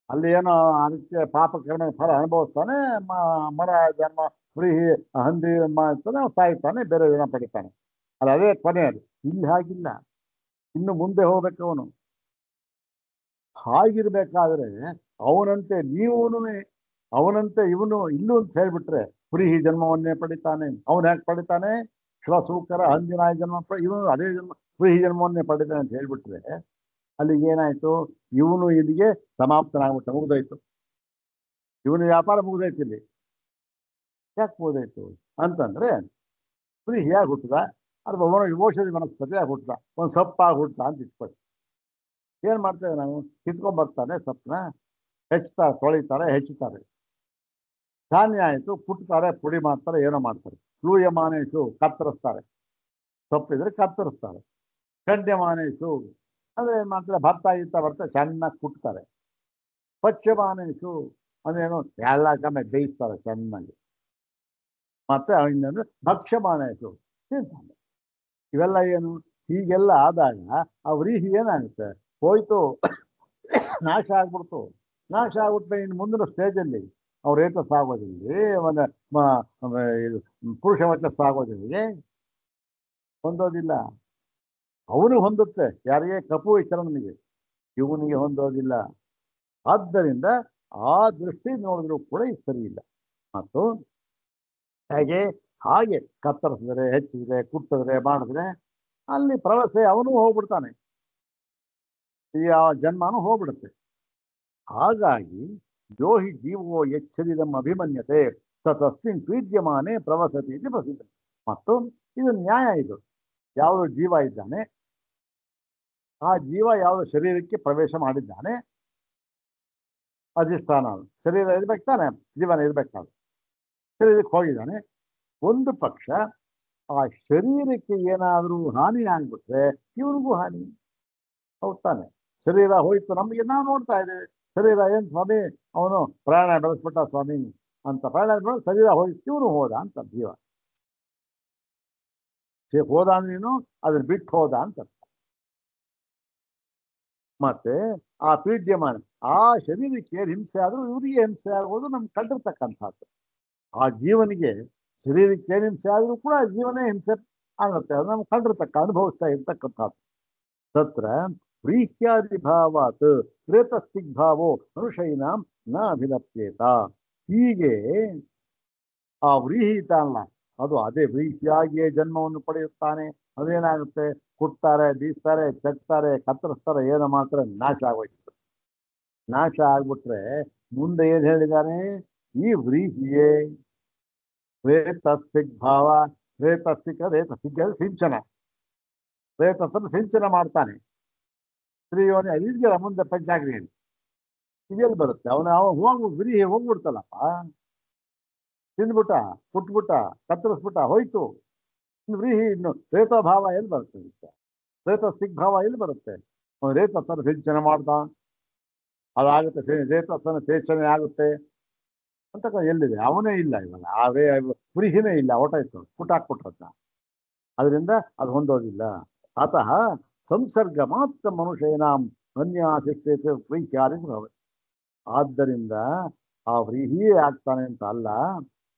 ಅಲ್ಲಿ ಏನೋ ಅದಕ್ಕೆ ಪಾಪಕರ್ಮ ಫಲ ಅನುಭವಿಸ್ತಾನೆ, ಮರ ಜನ್ಮ ವ್ರೀಹಿ ಹಂದಿ ಮಾಡ್ತಾನೆ, ಸಾಯ್ತಾನೆ, ಬೇರೆ ಜನ ಪಡಿತಾನೆ. ಅದೇ ಕೊನೆ. ಅದು ಇಲ್ಲಿ ಹಾಗಿಲ್ಲ, ಇನ್ನು ಮುಂದೆ ಹೋಗ್ಬೇಕು ಅವನು. ಹಾಗಿರ್ಬೇಕಾದ್ರೆ ಅವನಂತೆ ಅವನಂತೆ ಇವನು ಇಲ್ಲೂ ಅಂತ ಹೇಳ್ಬಿಟ್ರೆ ವ್ರೀಹಿ ಜನ್ಮವನ್ನೇ ಪಡಿತಾನೆ. ಅವನು ಯಾಕೆ ಪಡಿತಾನೆ, ಶಿವಸೂಕರ ಹಂದಿನಾಯ ಜನ್ಮ, ಇವನು ಅದೇ ಜನ್ಮ ವ್ರೀಹಿ ಜನ್ಮವನ್ನೇ ಪಡಿತಾನೆ ಅಂತ ಹೇಳ್ಬಿಟ್ರೆ ಅಲ್ಲಿಗೆ ಏನಾಯ್ತು, ಇವನು ಇಲ್ಲಿಗೆ ಸಮಾಪ್ತನಾಗ್ಬಿಟ್ಟ, ಮುಗ್ದೋಯ್ತು. ಇವನು ವ್ಯಾಪಾರ ಮುಗ್ದೋಯ್ತು ಇಲ್ಲಿ. ಯಾಕೆ ಓದಾಯ್ತು ಅಂತಂದ್ರೆ ವ್ರೀಹಿಯಾಗಿ ಹುಟ್ಟದ ಅಥವಾ ಔಷಧಿ ವನಸ್ಪತಿಯಾಗಿ ಹುಟ್ಟದ ಒಂದು ಸೊಪ್ಪಾಗಿ ಹುಟ್ಟದ ಅಂತ ಇಟ್ಕೊಳ್ಳಿ. ಏನ್ ಮಾಡ್ತೇವೆ ನಾವು? ಕಿತ್ಕೊಂಡ್ಬರ್ತಾನೆ ಸೊಪ್ಪನ್ನ, ಹೆಚ್ಚುತ್ತಾರೆ, ತೊಳಿತಾರೆ, ಹೆಚ್ಚುತ್ತಾರೆ. ಧಾನ್ಯ ಆಯಿತು, ಕುಟ್ತಾರೆ, ಪುಡಿ ಮಾಡ್ತಾರೆ, ಏನೋ ಮಾಡ್ತಾರೆ. ಲೂಯಮಾನೇಶು ಕತ್ತರಿಸ್ತಾರೆ, ಸೊಪ್ಪಿದ್ರೆ ಕತ್ತರಿಸ್ತಾರೆ. ಖಂಡ್ಯಮಾನೇಶು ಅಂದ್ರೆ ಏನ್ ಮಾಡ್ತಾರೆ? ಭತ್ತ ಇತ್ತ ಬರ್ತಾರೆ, ಚೆನ್ನಾಗಿ ಕುಟ್ತಾರೆ. ಪಚ್ಚಮಾನೇಶು ಅಂದ್ರೇನು? ಎಲ್ಲ ಕಮ್ಮಿ ಬೇಯಿಸ್ತಾರೆ ಚೆನ್ನಾಗಿ. ಮತ್ತೆ ಇನ್ನೊಂದು ಭಕ್ಷ್ಯಮಾನೇಶು ತಿಂತಾನೆ. ಇವೆಲ್ಲ ಏನು? ಹೀಗೆಲ್ಲ ಆದಾಗ ಆ ವ್ರೀಹಿ ಏನಾಗುತ್ತೆ? ಹೋಯ್ತು, ನಾಶ ಆಗ್ಬಿಡ್ತು. ನಾಶ ಆಗ್ಬಿಟ್ರೆ ಇನ್ನು ಮುಂದಿನ ಸ್ಟೇಜಲ್ಲಿ ಅವ್ರ ರೇತಸ್ ಆಗೋದಿಲ್ಲ, ಪುರುಷ ವರ್ಚಸ್ ಆಗೋದಿಲ್ಲ, ಹೊಂದೋದಿಲ್ಲ. ಅವನು ಹೊಂದುತ್ತೆ, ಯಾರಿಗೆ? ಕಪು ವಿಚರಣನಿಗೆ, ಇವನಿಗೆ ಹೊಂದೋದಿಲ್ಲ. ಆದ್ದರಿಂದ ಆ ದೃಷ್ಟಿ ನೋಡಿದ್ರು ಕೂಡ ಇದು ಸರಿ ಇಲ್ಲ. ಮತ್ತು ಹಾಗೆ ಕತ್ತರಿಸಿದ್ರೆ, ಹೆಚ್ಚಿದ್ರೆ, ಕುಟ್ಟಿದ್ರೆ, ಮಾಡಿದ್ರೆ ಅಲ್ಲಿ ಪ್ರವಸೆ ಅವನು ಹೋಗ್ಬಿಡ್ತಾನೆ, ಈ ಆ ಜನ್ಮನೂ ಹೋಗ್ಬಿಡುತ್ತೆ. ಹಾಗಾಗಿ ಯೋಹಿ ಜೀವೋ ಎಚ್ಚರಿದಂ ಅಭಿಮನ್ಯತೆ ತಸ್ಮಿನ್ ಪೀಡ್ಯಮಾನೆ ಪ್ರವಸತಿ ಇದು ಪ್ರಸಿದ್ಧ. ಮತ್ತು ಇದು ನ್ಯಾಯ. ಇದು ಯಾವುದು ಜೀವ ಇದ್ದಾನೆ, ಆ ಜೀವ ಯಾವ ಶರೀರಕ್ಕೆ ಪ್ರವೇಶ ಮಾಡಿದ್ದಾನೆ, ಅಧಿಷ್ಠಾನ ಶರೀರ ಇರ್ಬೇಕು ತಾನೆ, ಜೀವನ ಇರ್ಬೇಕಾದ್ರೆ ಶರೀರಕ್ಕೆ ಹೋಗಿದ್ದಾನೆ. ಒಂದು ಪಕ್ಷ ಆ ಶರೀರಕ್ಕೆ ಏನಾದರೂ ಹಾನಿ ಆಗ್ಬಿಟ್ರೆ ಇವನಿಗೂ ಹಾನಿ. ಹೌದ್ ತಾನೆ? ಶರೀರ ಹೋಯ್ತು, ನಮಗೆ ನಾವು ನೋಡ್ತಾ ಇದ್ದೇವೆ, ಶರೀರ ಏನ್ ಸ್ವಾಮಿ ಅವನು ಪ್ರಾಣ ಬೆಳೆಸ್ಬಿಟ್ಟ ಸ್ವಾಮಿ ಅಂತ, ಪ್ರಾಣ ಬೆಳೆದ ಶರೀರ ಹೋಯ್ತು, ಇವನು ಹೋದ ಅಂತ ಜೀವ. ಹೋದ ಅಂದ್ರೇನು? ಅದನ್ನ ಬಿಟ್ಟು ಹೋದ ಅಂತ. ಮತ್ತೆ ಆ ಪೀಡ್ಯಮಾನ, ಆ ಶರೀರಕ್ಕೆ ಏನು ಹಿಂಸೆ ಆದ್ರೂ ಇವರಿಗೆ ಹಿಂಸೆ ಆಗೋದು ನಮ್ಗೆ ಕಂಡಿರ್ತಕ್ಕಂಥದ್ದು. ಆ ಜೀವನಿಗೆ ಶರೀರಕ್ಕೆ ಏನು ಹಿಂಸೆ ಆದ್ರೂ ಕೂಡ ಜೀವನೇ ಹಿಂಸೆ ಆಗುತ್ತೆ, ಅದು ನಮ್ಗೆ ಕಂಡಿರ್ತಕ್ಕ, ಅನುಭವಿಸ್ತಾ ಇರ್ತಕ್ಕಂಥದ್ದು. ತತ್ರ ವ್ರೀಹ್ಯಾದಿ ಭಾವಾತ್ ಪ್ರೇತಸ್ಥಿಗ್ಭಾವೋ ಮನುಷ್ಯನಾಂ ನ ಅಭಿಲಪ್ಯೇತ. ಹೀಗೆ ಆ ವ್ರೀಹಿತ ಅಲ್ಲ, ಅದು ಅದೇ ವ್ರೀಹಿಯಾಗಿಯೇ ಜನ್ಮವನ್ನು ಪಡೆಯುತ್ತಾನೆ. ಅದೇನಾಗುತ್ತೆ? ಕುಟ್ತಾರೆ, ಬೀಸ್ತಾರೆ, ಚಟ್ತಾರೆ, ಕತ್ತರಿಸ್ತಾರೆ, ಏನೋ ಮಾಡ್ತಾರೆ, ನಾಶ ಆಗೋಯ್ತು. ನಾಶ ಆಗ್ಬಿಟ್ರೆ ಮುಂದೆ ಏನ್ ಹೇಳಿದಾನೆ? ಈ ವ್ರೀಹಿಯೇ ರೇತಸ್ಥಿಗ್ಭಾವ, ರೇತಸ್ಥಿಕ ಸಿಂಚನ, ರೇತಸ್ಸನ್ನು ಸಿಂಚನ ಮಾಡ್ತಾನೆ. ಸ್ತ್ರೀಯೋನಿ ಇದೆಯಲ್ಲ ಮುಂದೆ ಪಂಚಾಗ್ನಿಯಲ್ಲಿ, ಇದೆಲ್ಲಿ ಬರುತ್ತೆ? ಅವನು ವ್ರೀಹಿ ಹೋಗ್ಬಿಡ್ತಲ್ಲಪ್ಪ, ತಿಂದ್ಬಿಟ್ಟ, ಕುಟ್ಬಿಟ್ಟ, ಕತ್ತರಿಸ್ಬಿಟ್ಟ, ಹೋಯ್ತು. ಇನ್ನು ವ್ರೀಹಿ, ಇನ್ನು ರೇತೋಭಾವ ಎಲ್ಲಿ ಬರುತ್ತೆ? ರೇತಸ್ಥಿಗ್ಭಾವ ಎಲ್ಲಿ ಬರುತ್ತೆ? ಅವನು ರೇತಸ್ಸನ್ನು ಸಿಂಚನ ಮಾಡ್ದ, ಅದಾಗುತ್ತೆ, ರೇತಸ್ಸನ್ನು ಸೇಚನೆ ಆಗುತ್ತೆ ಅಂತ ಎಲ್ಲಿದೆ? ಅವನೇ ಇಲ್ಲ ಇವಾಗ, ವ್ರೀಹಿನೇ ಇಲ್ಲ, ಹೊಟ್ಟಾಯ್ತು, ಕುಟ್ಟಾಕ್ಬಿಟ್ರದ್ನ. ಅದರಿಂದ ಅದು ಹೊಂದೋದಿಲ್ಲ. ಅತಃ ಸಂಸರ್ಗ ಮಾತ್ರ ಮನುಷ್ಯನಾಂ ಅನ್ಯಾಶಿಷ್ಟೇತೆ ವ್ರೀಹ್ಯಾದಿ ಭವತಿ. ಆದ್ದರಿಂದ ಆ ವ್ರೀಹಿಯೇ ಆಗ್ತಾನೆ ಅಂತ ಅಲ್ಲ,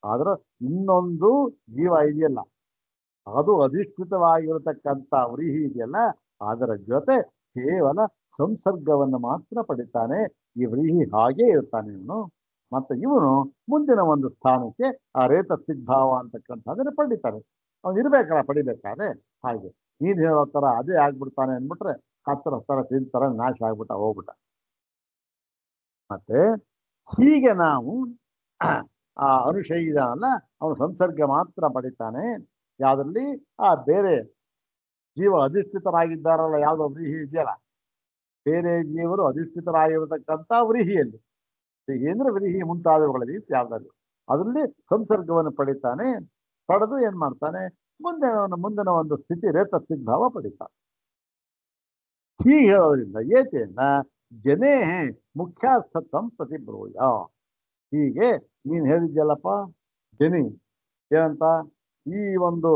ಆದ್ರೆ ಇನ್ನೊಂದು ಜೀವ ಇದೆಯಲ್ಲ, ಅದು ಅಧಿಷ್ಠಿತವಾಗಿರತಕ್ಕಂಥ ವ್ರೀಹಿ ಇದೆಯಲ್ಲ, ಅದರ ಜೊತೆ ಕೇವಲ ಸಂಸರ್ಗವನ್ನು ಮಾತ್ರ ಪಡಿತಾನೆ. ಈ ವ್ರೀಹಿ ಹಾಗೇ ಇರ್ತಾನೆ ಇವನು. ಮತ್ತೆ ಇವನು ಮುಂದಿನ ಒಂದು ಸ್ಥಾನಕ್ಕೆ ಆ ರೇತಸ್ಥಿಗ್ಭಾವ ಅಂತಕ್ಕಂಥದ್ದನ್ನು ಪಡಿತಾನೆ. ಅವನು ಇರ್ಬೇಕಲ್ಲ ಪಡಿಬೇಕಾದ್ರೆ. ಹಾಗೆ ನೀನ್ ಹೇಳೋ ತರ ಅದೇ ಆಗ್ಬಿಡ್ತಾನೆ ಅಂದ್ಬಿಟ್ರೆ ಕತ್ತರಿಸ್ತಾರ, ತಿಂತಾರ, ನಾಶ ಆಗ್ಬಿಟ್ಟ, ಹೋಗ್ಬಿಟ್ಟ. ಮತ್ತೆ ಹೀಗೆ ನಾವು ಆ ಅನುಶಯಿದಾನಲ್ಲ, ಅವನು ಸಂಸರ್ಗ ಮಾತ್ರ ಪಡಿತಾನೆ. ಯಾವ್ದ್ರಲ್ಲಿ? ಆ ಬೇರೆ ಜೀವ ಅಧಿಷ್ಠಿತರಾಗಿದ್ದಾರಲ್ಲ, ಯಾವುದೋ ವ್ರೀಹಿ ಇದೆಯಲ್ಲ, ಬೇರೆ ಜೀವರು ಅಧಿಷ್ಠಿತರಾಗಿರತಕ್ಕಂಥ ವ್ರೀಹಿಯಲ್ಲಿ, ವ್ರೀಹಿ ಅಂದ್ರೆ ವ್ರೀಹಿ ಮುಂತಾದವುಗಳಲ್ಲಿ ಯಾವ್ದಾದ್ರು ಅದರಲ್ಲಿ ಸಂಸರ್ಗವನ್ನು ಪಡಿತಾನೆ. ಪಡೆದು ಏನ್ ಮಾಡ್ತಾನೆ? ಮುಂದಿನ ಒಂದು ಸ್ಥಿತಿ ರೇತಸ್ಥಿಗ್ಭಾವ ಪಡಿತಾನೆ. ಹೀಗೆ ಹೇಳೋದ್ರಿಂದ ಏತೇನ ಜನೇ ಮುಖ್ಯಾರ್ಥತ್ವಂ ಪ್ರತಿಬ್ರೂಯ. ಹೀಗೆ ನೀನ್ ಹೇಳಿದ್ಯಲ್ಲಪ್ಪ ಜನಿ ಏನಂತ, ಈ ಒಂದು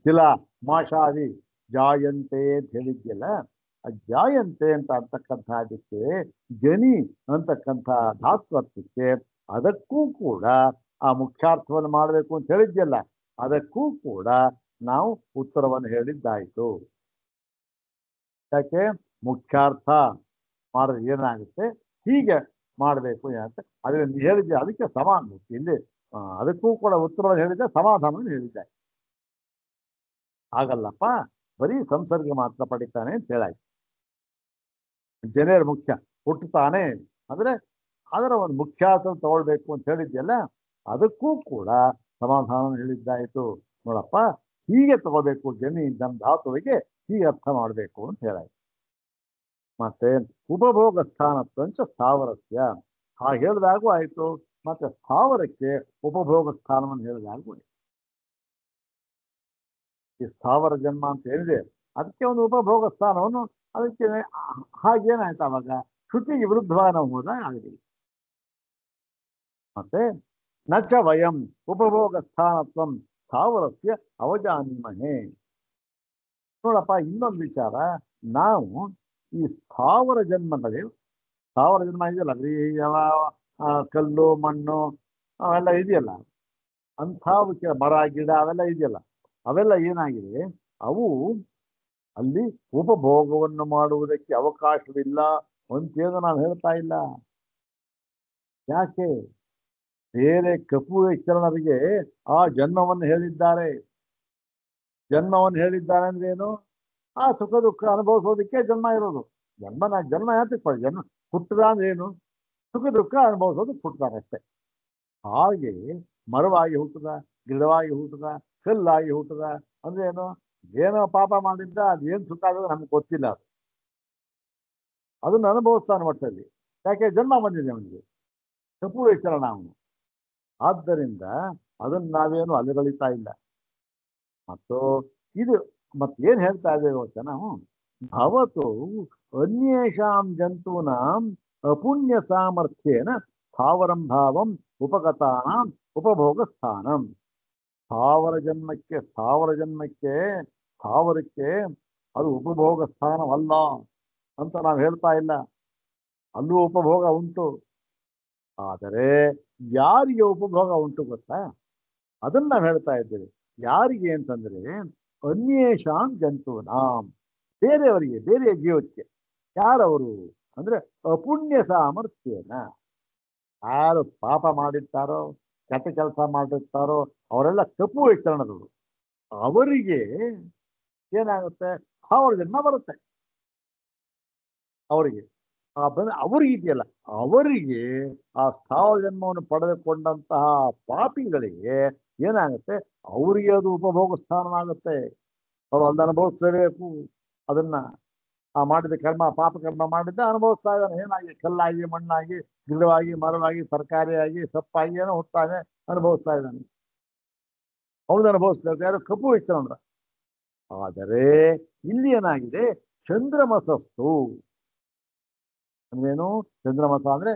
ತಿಲ ಮಾಷಾದಿ ಜಾಯಂತೆ ಅಂತ ಹೇಳಿದ್ಯಲ್ಲ, ಆ ಜಾಯಂತೆ ಅಂತಕ್ಕಂಥದಕ್ಕೆ ಜನಿ ಅಂತಕ್ಕಂಥ ಧಾತ್ವತ್ವಕ್ಕೆ ಅದಕ್ಕೂ ಕೂಡ ಆ ಮುಖ್ಯಾರ್ಥವನ್ನು ಮಾಡಬೇಕು ಅಂತ ಹೇಳಿದ್ಯಲ್ಲ, ಅದಕ್ಕೂ ಕೂಡ ನಾವು ಉತ್ತರವನ್ನು ಹೇಳಿದ್ದಾಯ್ತು. ಯಾಕೆ? ಮುಖ್ಯಾರ್ಥ ಮಾಡಿದ್ರೆ ಏನಾಗುತ್ತೆ, ಹೀಗೆ ಮಾಡಬೇಕು ಅಂತ ಅದರಿಂದ ಹೇಳಿದ್ದೆ. ಅದಕ್ಕೆ ಸಮಾನ ಇಲ್ಲಿ ಅದಕ್ಕೂ ಕೂಡ ಉತ್ತರವನ್ನು ಹೇಳಿದ್ದೆ, ಸಮಾಧಾನವನ್ನು ಹೇಳಿದ್ದೆ. ಹಾಗಲ್ಲಪ್ಪ, ಬರೀ ಸಂಸರ್ಗ ಮಾತ್ರ ಪಡಿತಾನೆ ಅಂತ ಹೇಳಾಯ್ತು. ಜನರ ಮುಖ್ಯ ಹುಟ್ಟುತ್ತಾನೆ ಅಂದ್ರೆ ಅದರ ಒಂದು ಮುಖ್ಯಾರ್ಥ ತಗೊಳ್ಬೇಕು ಅಂತ ಹೇಳಿದ್ಯಲ್ಲ, ಅದಕ್ಕೂ ಕೂಡ ಸಮಾಧಾನ ಹೇಳಿದ್ದಾಯಿತು. ನೋಡಪ್ಪ, ಹೀಗೆ ತಗೋಬೇಕು, ಜನಿ ಧಾತುವಿಗೆ ಹೀಗೆ ಅರ್ಥ ಮಾಡಬೇಕು ಅಂತ ಹೇಳಾಯ್ತು. ಮತ್ತೆ ಉಪಭೋಗ ಸ್ಥಾನತ್ವಂಚ ಸ್ಥಾವರಸ್ಯ, ಹಾಗೆ ಹೇಳಿದಾಗೂ ಆಯ್ತು. ಮತ್ತೆ ಸ್ಥಾವರಕ್ಕೆ ಉಪಭೋಗ ಸ್ಥಾನವನ್ನು ಹೇಳಿದಾಗೂ ಆಯ್ತು. ಈ ಸ್ಥಾವರ ಜನ್ಮ ಅಂತ ಹೇಳಿದೆ, ಅದಕ್ಕೆ ಒಂದು ಉಪಭೋಗ ಸ್ಥಾನವನ್ನು, ಅದಕ್ಕೆ ಹಾಗೇನಾಯ್ತು ಅವಾಗ ಶ್ರುತಿಗೆ ವಿರುದ್ಧವಾಗಿ ನಾವು ಹೋದಾಗ ಆಗಲಿ. ಮತ್ತೆ ನಚ ವಯಂ ಉಪಭೋಗ ಸ್ಥಾನತ್ವಂ ಸ್ಥಾವರಸ್ಯ ಅವಜಾನೀಮಹೇ. ನೋಡಪ್ಪ, ಇನ್ನೊಂದು ವಿಚಾರ, ನಾವು ಈ ಸ್ಥಾವರ ಜನ್ಮಗಳು, ಸ್ಥಾವರ ಜನ್ಮ ಇದೆಯಲ್ಲ, ಕಲ್ಲು ಮಣ್ಣು ಅವೆಲ್ಲ ಇದೆಯಲ್ಲ, ಅಂಥ ಮರ ಗಿಡ ಅವೆಲ್ಲ ಇದೆಯಲ್ಲ, ಅವೆಲ್ಲ ಏನಾಗಿದೆ, ಅವು ಅಲ್ಲಿ ಉಪಭೋಗವನ್ನು ಮಾಡುವುದಕ್ಕೆ ಅವಕಾಶವಿಲ್ಲ ಅಂತೇನು ನಾವು ಹೇಳ್ತಾ ಇಲ್ಲ. ಯಾಕೆ? ಬೇರೆ ಕಪು ಎಚ್ಚರಣರಿಗೆ ಆ ಜನ್ಮವನ್ನು ಹೇಳಿದ್ದಾರೆ. ಜನ್ಮವನ್ನು ಹೇಳಿದ್ದಾರೆ ಅಂದ್ರೆ ಏನು? ಆ ಸುಖ ದುಃಖ ಅನುಭವಿಸೋದಕ್ಕೆ ಜನ್ಮ ಇರೋದು. ಜನ್ಮ ಯಾತಕ್ಕೆ? ಜನ್ಮ ಹುಟ್ಟದ ಅಂದ್ರೆ ಏನು? ಸುಖ ದುಃಖ ಅನುಭವಿಸೋದಕ್ಕೆ ಹುಟ್ಟುತ್ತಾರೆ ಅಷ್ಟೇ. ಹಾಗೆ ಮರವಾಗಿ ಹುಟ್ಟದ, ಗಿಡವಾಗಿ ಹುಟ್ಟದ, ಕಲ್ಲಾಗಿ ಹುಟ್ಟದ ಅಂದ್ರೆ ಏನು? ಏನೋ ಪಾಪ ಮಾಡಿದ್ದ, ಅದೇನು ಸುಖ ಆಗೋದು ನಮ್ಗೆ ಗೊತ್ತಿಲ್ಲ. ಅದನ್ನು ಅನುಭವಿಸ್ತಾನೆ ಒಟ್ಟಲ್ಲಿ. ಯಾಕೆ? ಜನ್ಮ ಬಂದಿದೆ ಅವನಿಗೆ, ಕಪು ಎಚ್ಚರಣ ಅವನು. ಆದ್ದರಿಂದ ಅದನ್ನು ನಾವೇನು ಅಲೆಗಳಿತಾ ಇಲ್ಲ. ಮತ್ತು ಇದು ಮತ್ತೇನು ಹೇಳ್ತಾ ಇದ್ದೇವೆ ಗೊತ್ತಾ ನಾವು? ಭವತು ಅನ್ಯೇಷಾಂ ಜಂತೂನಾಂ ಅಪುಣ್ಯ ಸಾಮರ್ಥ್ಯೇನ ಸ್ಥಾವರಂ ಭಾವಂ ಉಪಗತಾನಾಂ ಉಪಭೋಗ ಸ್ಥಾನಂ. ಸ್ಥಾವರಕ್ಕೆ ಅದು ಉಪಭೋಗ ಸ್ಥಾನವಲ್ಲ ಅಂತ ನಾವು ಹೇಳ್ತಾ ಇಲ್ಲ. ಅಲ್ಲೂ ಉಪಭೋಗ ಉಂಟು. ಆದರೆ ಯಾರಿಗೆ ಉಪಭೋಗ ಉಂಟು ಗೊತ್ತಾ? ಅದನ್ನ ನಾವು ಹೇಳ್ತಾ ಇದ್ದೇವೆ. ಯಾರಿಗೆ ಅಂತಂದ್ರೆ ಅನ್ಯೇಷಾಂ ಜಂತೂನಾಂ, ಬೇರೆಯವರಿಗೆ, ಬೇರೆ ಜೀವಕ್ಕೆ. ಯಾರವರು ಅಂದ್ರೆ ಅಪುಣ್ಯ ಸಾಮರ್ಥ್ಯನ, ಯಾರು ಪಾಪ ಮಾಡಿರ್ತಾರೋ, ಕೆಟ್ಟ ಕೆಲಸ ಮಾಡಿರ್ತಾರೋ, ಅವರೆಲ್ಲ ಕಪು ಎಚ್ಚರಣದವರು. ಅವರಿಗೆ ಏನಾಗುತ್ತೆ? ಸ್ಥಾವರ ಜನ್ಮ ಬರುತ್ತೆ. ಅವರಿಗೆ ಅವರಿಗೆ ಇದೆಯಲ್ಲ, ಅವರಿಗೆ ಆ ಸ್ಥಾವರ ಜನ್ಮವನ್ನು ಪಡೆದುಕೊಂಡಂತಹ ಪಾಪಿಗಳಿಗೆ ಏನಾಗುತ್ತೆ? ಅವರಿಗೆ ಅದು ಉಪಭೋಗ ಸ್ಥಾನವಾಗುತ್ತೆ. ಅವರು ಅದನ್ನು ಅನುಭವಿಸಲೇಬೇಕು. ಅದನ್ನ ಆ ಮಾಡಿದ ಕರ್ಮ, ಪಾಪ ಕರ್ಮ ಮಾಡಿದ್ದ ಅನುಭವಿಸ್ತಾ ಇದ್ದಾನೆ. ಏನಾಗಿ? ಕಲ್ಲಾಗಿ, ಮಣ್ಣಾಗಿ, ಗಿಡವಾಗಿ, ಮರವಾಗಿ, ತರಕಾರಿಯಾಗಿ, ಸಪ್ಪಾಗಿ ಏನೋ ಹುಟ್ಟಾನೆ, ಅನುಭವಿಸ್ತಾ ಇದ್ದಾನೆ. ಅವನು ಅನುಭವಿಸ್ಬೇಕು. ಯಾರು? ಕಪು ಎಚ್ಚರ. ಆದರೆ ಇಲ್ಲಿ ಏನಾಗಿದೆ? ಚಂದ್ರಮಸಸ್ತು ಅಂದ್ರೇನು? ಚಂದ್ರಮಸ ಅಂದ್ರೆ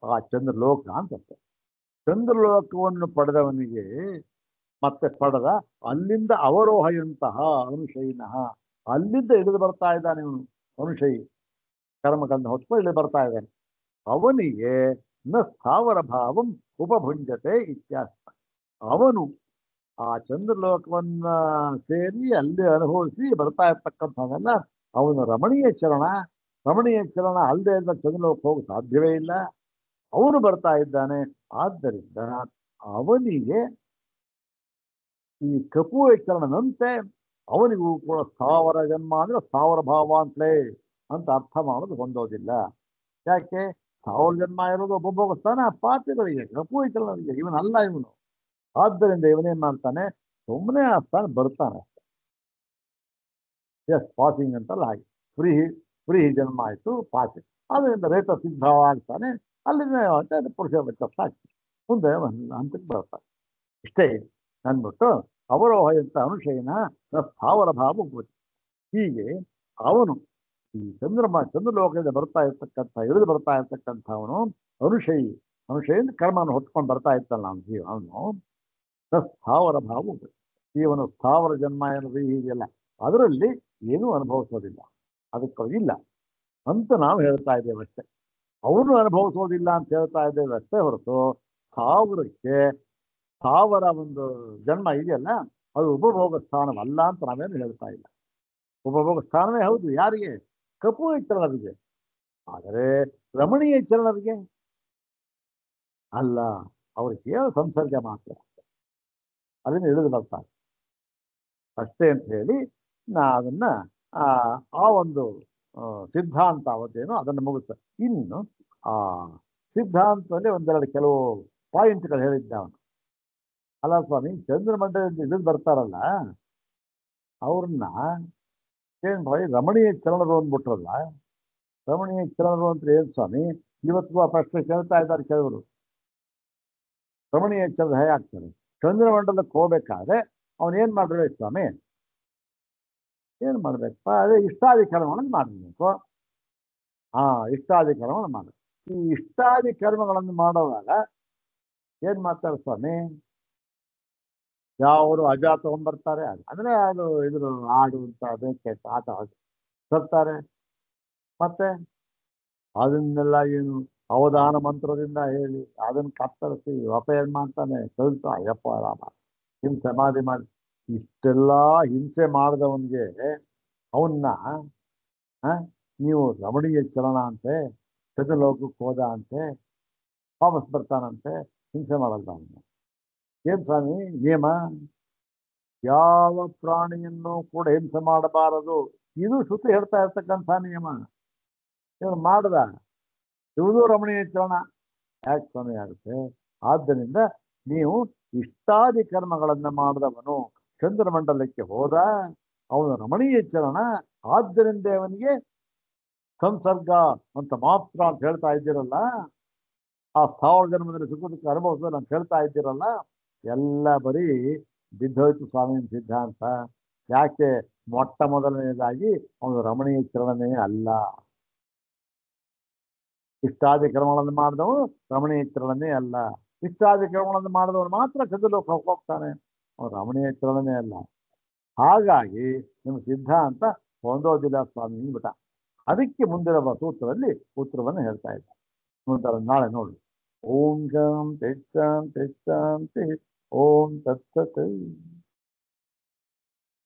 ಆ ಚಂದ್ರಲೋಕ ಅಂತ. ಚಂದ್ರಲೋಕವನ್ನು ಪಡೆದವನಿಗೆ ಮತ್ತೆ ಪಡೆದ ಅಲ್ಲಿಂದ ಅವರೋಹಯಂತಹ ಅನುಶಯಿನಃ, ಅಲ್ಲಿಂದ ಇಳಿದು ಬರ್ತಾ ಇದ್ದಾನೆ ಇವನು. ಅನುಶಯಿ ಕರ್ಮಗಳನ್ನು ಹೊತ್ತು ಇಳಿದು ಬರ್ತಾ ಇದ್ದಾನೆ. ಅವನಿಗೆ ನ ಸ್ಥಾವರ ಭಾವಂ ಉಪಭುಂಜತೆ ಇತ್ಯಾಸ್ತ. ಅವನು ಆ ಚಂದ್ರಲೋಕವನ್ನ ಸೇರಿ ಅಲ್ಲಿ ಅನುಭವಿಸಿ ಬರ್ತಾ ಇರ್ತಕ್ಕಂಥವನ್ನೆಲ್ಲ ಅವನು ರಮಣೀಯ ಚರಣ ಅಲ್ಲದೆ ಇದ್ದ ಚಂದ್ರಲೋಕ ಹೋಗ ಸಾಧ್ಯವೇ ಇಲ್ಲ. ಅವನು ಬರ್ತಾ ಇದ್ದಾನೆ. ಆದ್ದರಿಂದ ಅವನಿಗೆ ಈ ಕಪು ಎಚ್ಚರಣದಂತೆ ಅವನಿಗೂ ಕೂಡ ಸ್ಥಾವರ ಜನ್ಮ ಅಂದ್ರೆ ಸ್ಥಾವರ ಭಾವ ಅಂತಲೇ ಅಂತ ಅರ್ಥ ಮಾಡೋದು ಹೊಂದೋದಿಲ್ಲ. ಯಾಕೆ? ಸ್ಥಾವರ ಜನ್ಮ ಇರೋದು ಒಬ್ಬೊಬ್ಬ ಸ್ಥಾನ ಪಾಪಿಗಳಿಗೆ, ಕಪು ಎಚ್ಚರಣರಿಗೆ. ಇವನಲ್ಲ ಇವನು. ಆದ್ದರಿಂದ ಇವನೇನ್ ಮಾಡ್ತಾನೆ? ಸುಮ್ಮನೆ ಆ ಸ್ಥಾನ ಬರ್ತಾನೆ. ಎಸ್, ಪಾಸಿಂಗ್ ಅಂತಲ್ಲ, ಹಾಗೆ ಫ್ರೀ ಜನ್ಮ ಆಯ್ತು, ಪಾಸಿಂಗ್. ಅದರಿಂದ ರೇತ ಸಿದ್ಧವಾಗ್ತಾನೆ. ಅಲ್ಲಿಂದ ಪುರುಷ ಆಗ್ತಾನೆ, ಮುಂದೆ ಹಂತಕ್ಕೆ ಬರ್ತಾನೆ. ಇಷ್ಟೇ ಅಂದ್ಬಿಟ್ಟು ಅವರೋಹ ಅಂತ ಅನುಶಯನ ಸ್ಥಾವರ ಭಾವ. ಹೀಗೆ ಅವನು ಈ ಚಂದ್ರಲೋಕದಿಂದ ಬರ್ತಾ ಇರ್ತಕ್ಕಂಥ, ಇಳಿದು ಬರ್ತಾ ಇರ್ತಕ್ಕಂಥವನು ಅನುಶಯಿಂದ ಕರ್ಮವನ್ನು ಹೊತ್ಕೊಂಡು ಬರ್ತಾ ಇರ್ತಲ್ಲ ಅವನು ಸ್ಥಾವರ ಭಾವ. ಇವನು ಸ್ಥಾವರ ಜನ್ಮ ಏನದು ಹೀಗೆಲ್ಲ ಅದರಲ್ಲಿ ಏನೂ ಅನುಭವಿಸೋದಿಲ್ಲ, ಅದಕ್ಕಿಲ್ಲ ಅಂತ ನಾವು ಹೇಳ್ತಾ ಇದ್ದೇವೆ ಅಷ್ಟೇ. ಅವನು ಅನುಭವಿಸೋದಿಲ್ಲ ಅಂತ ಹೇಳ್ತಾ ಇದ್ದೇವೆ ಅಷ್ಟೇ ಹೊರತು ಸ್ಥಾವರ ಒಂದು ಜನ್ಮ ಇದೆಯಲ್ಲ, ಅದು ಉಪಭೋಗ ಸ್ಥಾನವಲ್ಲ ಅಂತ ನಾವೇನು ಹೇಳ್ತಾ ಇಲ್ಲ. ಉಪಭೋಗ ಸ್ಥಾನವೇ ಹೌದು. ಯಾರಿಗೆ? ಕಪು ಎಚ್ಚರಣರಿಗೆ. ಆದರೆ ರಮಣೀಯ ಎಚ್ಚರಣರಿಗೆ ಅಲ್ಲ. ಅವ್ರಿಗೆ ಸಂಸರ್ಗ ಮಾತ್ರ, ಅದನ್ನು ಇಳಿದು ಬರ್ತಾರೆ ಅಷ್ಟೇ ಅಂತ ಹೇಳಿ ಅದನ್ನ ಆ ಒಂದು ಸಿದ್ಧಾಂತ ಅವತ್ತೇನೋ ಅದನ್ನು ಮುಗಿಸ್ತಾರೆ. ಇನ್ನು ಆ ಸಿದ್ಧಾಂತದಲ್ಲಿ ಒಂದೆರಡು ಕೆಲವು ಪಾಯಿಂಟ್ಗಳು ಹೇಳಿದ್ದ ಅವನು. ಅಲ್ಲ ಸ್ವಾಮಿ, ಚಂದ್ರಮಂಡಲದಿಂದ ಇಳಿದು ಬರ್ತಾರಲ್ಲ ಅವ್ರನ್ನ ಏನ್ ಭಾರಿ ರಮಣೀಯ ಚಲನರು ಅಂದ್ಬಿಟ್ರಲ್ಲ. ರಮಣೀಯ ಚಲನರು ಅಂತ ಏನ್ ಸ್ವಾಮಿ? ಇವತ್ತಿಗೂ ಆ ಪ್ರಶ್ನೆ ಕೇಳ್ತಾ ಇದ್ದಾರೆ ಕೆಲವರು. ರಮಣೀಯ ಚಲನ ಹೇಗೆ ಆಗ್ತಾರೆ? ಚಂದ್ರಮಂಡಲಕ್ಕೆ ಹೋಗ್ಬೇಕಾದ್ರೆ ಅವನ್ ಏನ್ ಮಾಡ್ಬೇಕು ಸ್ವಾಮಿ? ಏನ್ ಮಾಡ್ಬೇಕಪ್ಪ? ಅದೇ ಇಷ್ಟಾದಿಕರ್ಮಗಳನ್ನು ಮಾಡಬೇಕು. ಇಷ್ಟಾದಿಕರ್ಮಗಳನ್ನು ಮಾಡ. ಈ ಇಷ್ಟಾದಿ ಕರ್ಮಗಳನ್ನು ಮಾಡುವಾಗ ಏನ್ ಮಾಡ್ತಾರೆ ಸ್ವಾಮಿ? ಯಾವರು ಅಜ ತಗೊಂಡ್ಬರ್ತಾರೆ, ಅಂದ್ರೆ ಅದು ಇದ್ರ ಆಡು ಅಂತ ಬೇಕೆ ಆಟ ತರ್ತಾರೆ. ಮತ್ತೆ ಅದನ್ನೆಲ್ಲ ಏನು ಅವಧಾನ ಮಂತ್ರದಿಂದ ಹೇಳಿ ಅದನ್ನ ಕತ್ತರಿಸಿ ಒಪ ಏನ್ ಮಾಡ್ತಾನೆ ಕಲಿತು ಅಯ್ಯಪ್ಪ ರಾಮ ಹಿಂಸೆ ಸಮಾಧಿ ಮಾಡಿ ಇಷ್ಟೆಲ್ಲ ಹಿಂಸೆ ಮಾಡಿದವನ್ಗೆ ಅವನ್ನ ನೀವು ರಮಣೀಯ ಚಲನ ಅಂತೆ, ಚತುರ್ಲೋಕಕ್ಕೆ ಹೋದ ಅಂತೆ, ವಾಪಸ್ ಬರ್ತಾನಂತೆ, ಹಿಂಸೆ ಮಾಡಲ್ಲ ಅವನ್ನ. ಏನ್ ಸ್ವಾಮಿ ನಿಯಮ? ಯಾವ ಪ್ರಾಣಿಯನ್ನು ಕೂಡ ಹಿಂಸೆ ಮಾಡಬಾರದು. ಇದು ಶ್ರುತಿ ಹೇಳ್ತಾ ಇರ್ತಕ್ಕಂಥ ನಿಯಮ. ಇವನು ಮಾಡ್ದ, ಇವುದು ರಮಣೀಯ ಚಲನ ಯಾಕೆ ಸ್ವಾಮಿ ಆಗುತ್ತೆ? ಆದ್ದರಿಂದ ನೀವು ಇಷ್ಟಾದಿ ಕರ್ಮಗಳನ್ನ ಮಾಡಿದವನು ಚಂದ್ರಮಂಡಲಕ್ಕೆ ಹೋದ, ಅವನು ರಮಣೀಯ ಚಲನ. ಆದ್ದರಿಂದ ಅವನಿಗೆ ಸಂಸರ್ಗ ಅಂತ ಮಾತ್ರ ಅಂತ ಹೇಳ್ತಾ ಇದ್ದೀರಲ್ಲ, ಆ ಸ್ಥಾವರ ಜನ್ಮದಲ್ಲಿ ಸುಖ ಅನುಭವಿಸೋದು ಅಂತ ಹೇಳ್ತಾ ಇದ್ದೀರಲ್ಲ, ಎಲ್ಲ ಬರೀ ಬಿದ್ದೋಯ್ತು ಸ್ವಾಮಿ ಸಿದ್ಧಾಂತ. ಯಾಕೆ? ಮೊಟ್ಟ ಮೊದಲನೇದಾಗಿ ಅವನು ರಮಣೀಯ ಚಲನೇ ಅಲ್ಲ. ಇಷ್ಟಾದಿ ಕರ್ಮಗಳನ್ನು ಮಾಡಿದವನು ರಮಣೀಯ ಚಲನೇ ಅಲ್ಲ. ಇಷ್ಟಾದಿ ಕರ್ಮಗಳನ್ನು ಮಾಡಿದವನು ಮಾತ್ರ ಚತುರ್ಲೋಕ ಹೋಗ್ತಾನೆ, ಅವನು ರಮಣೀಯ ಚಲನೇ ಅಲ್ಲ. ಹಾಗಾಗಿ ನಿಮ್ಮ ಸಿದ್ಧಾಂತ ಹೊಂದೋದಿಲ್ಲ ಸ್ವಾಮಿ ಬಿಟ್ಟ. ಅದಕ್ಕೆ ಮುಂದಿರುವ ಸೂತ್ರದಲ್ಲಿ ಉತ್ತರವನ್ನು ಹೇಳ್ತಾ ಇದ್ದ. ನಾಳೆ ನೋಡಿ. ಓಂ ಶಾಂತಿ ಶಾಂತಿ ಶಾಂತಿ. ಓಂ ತತ್ಸತ್.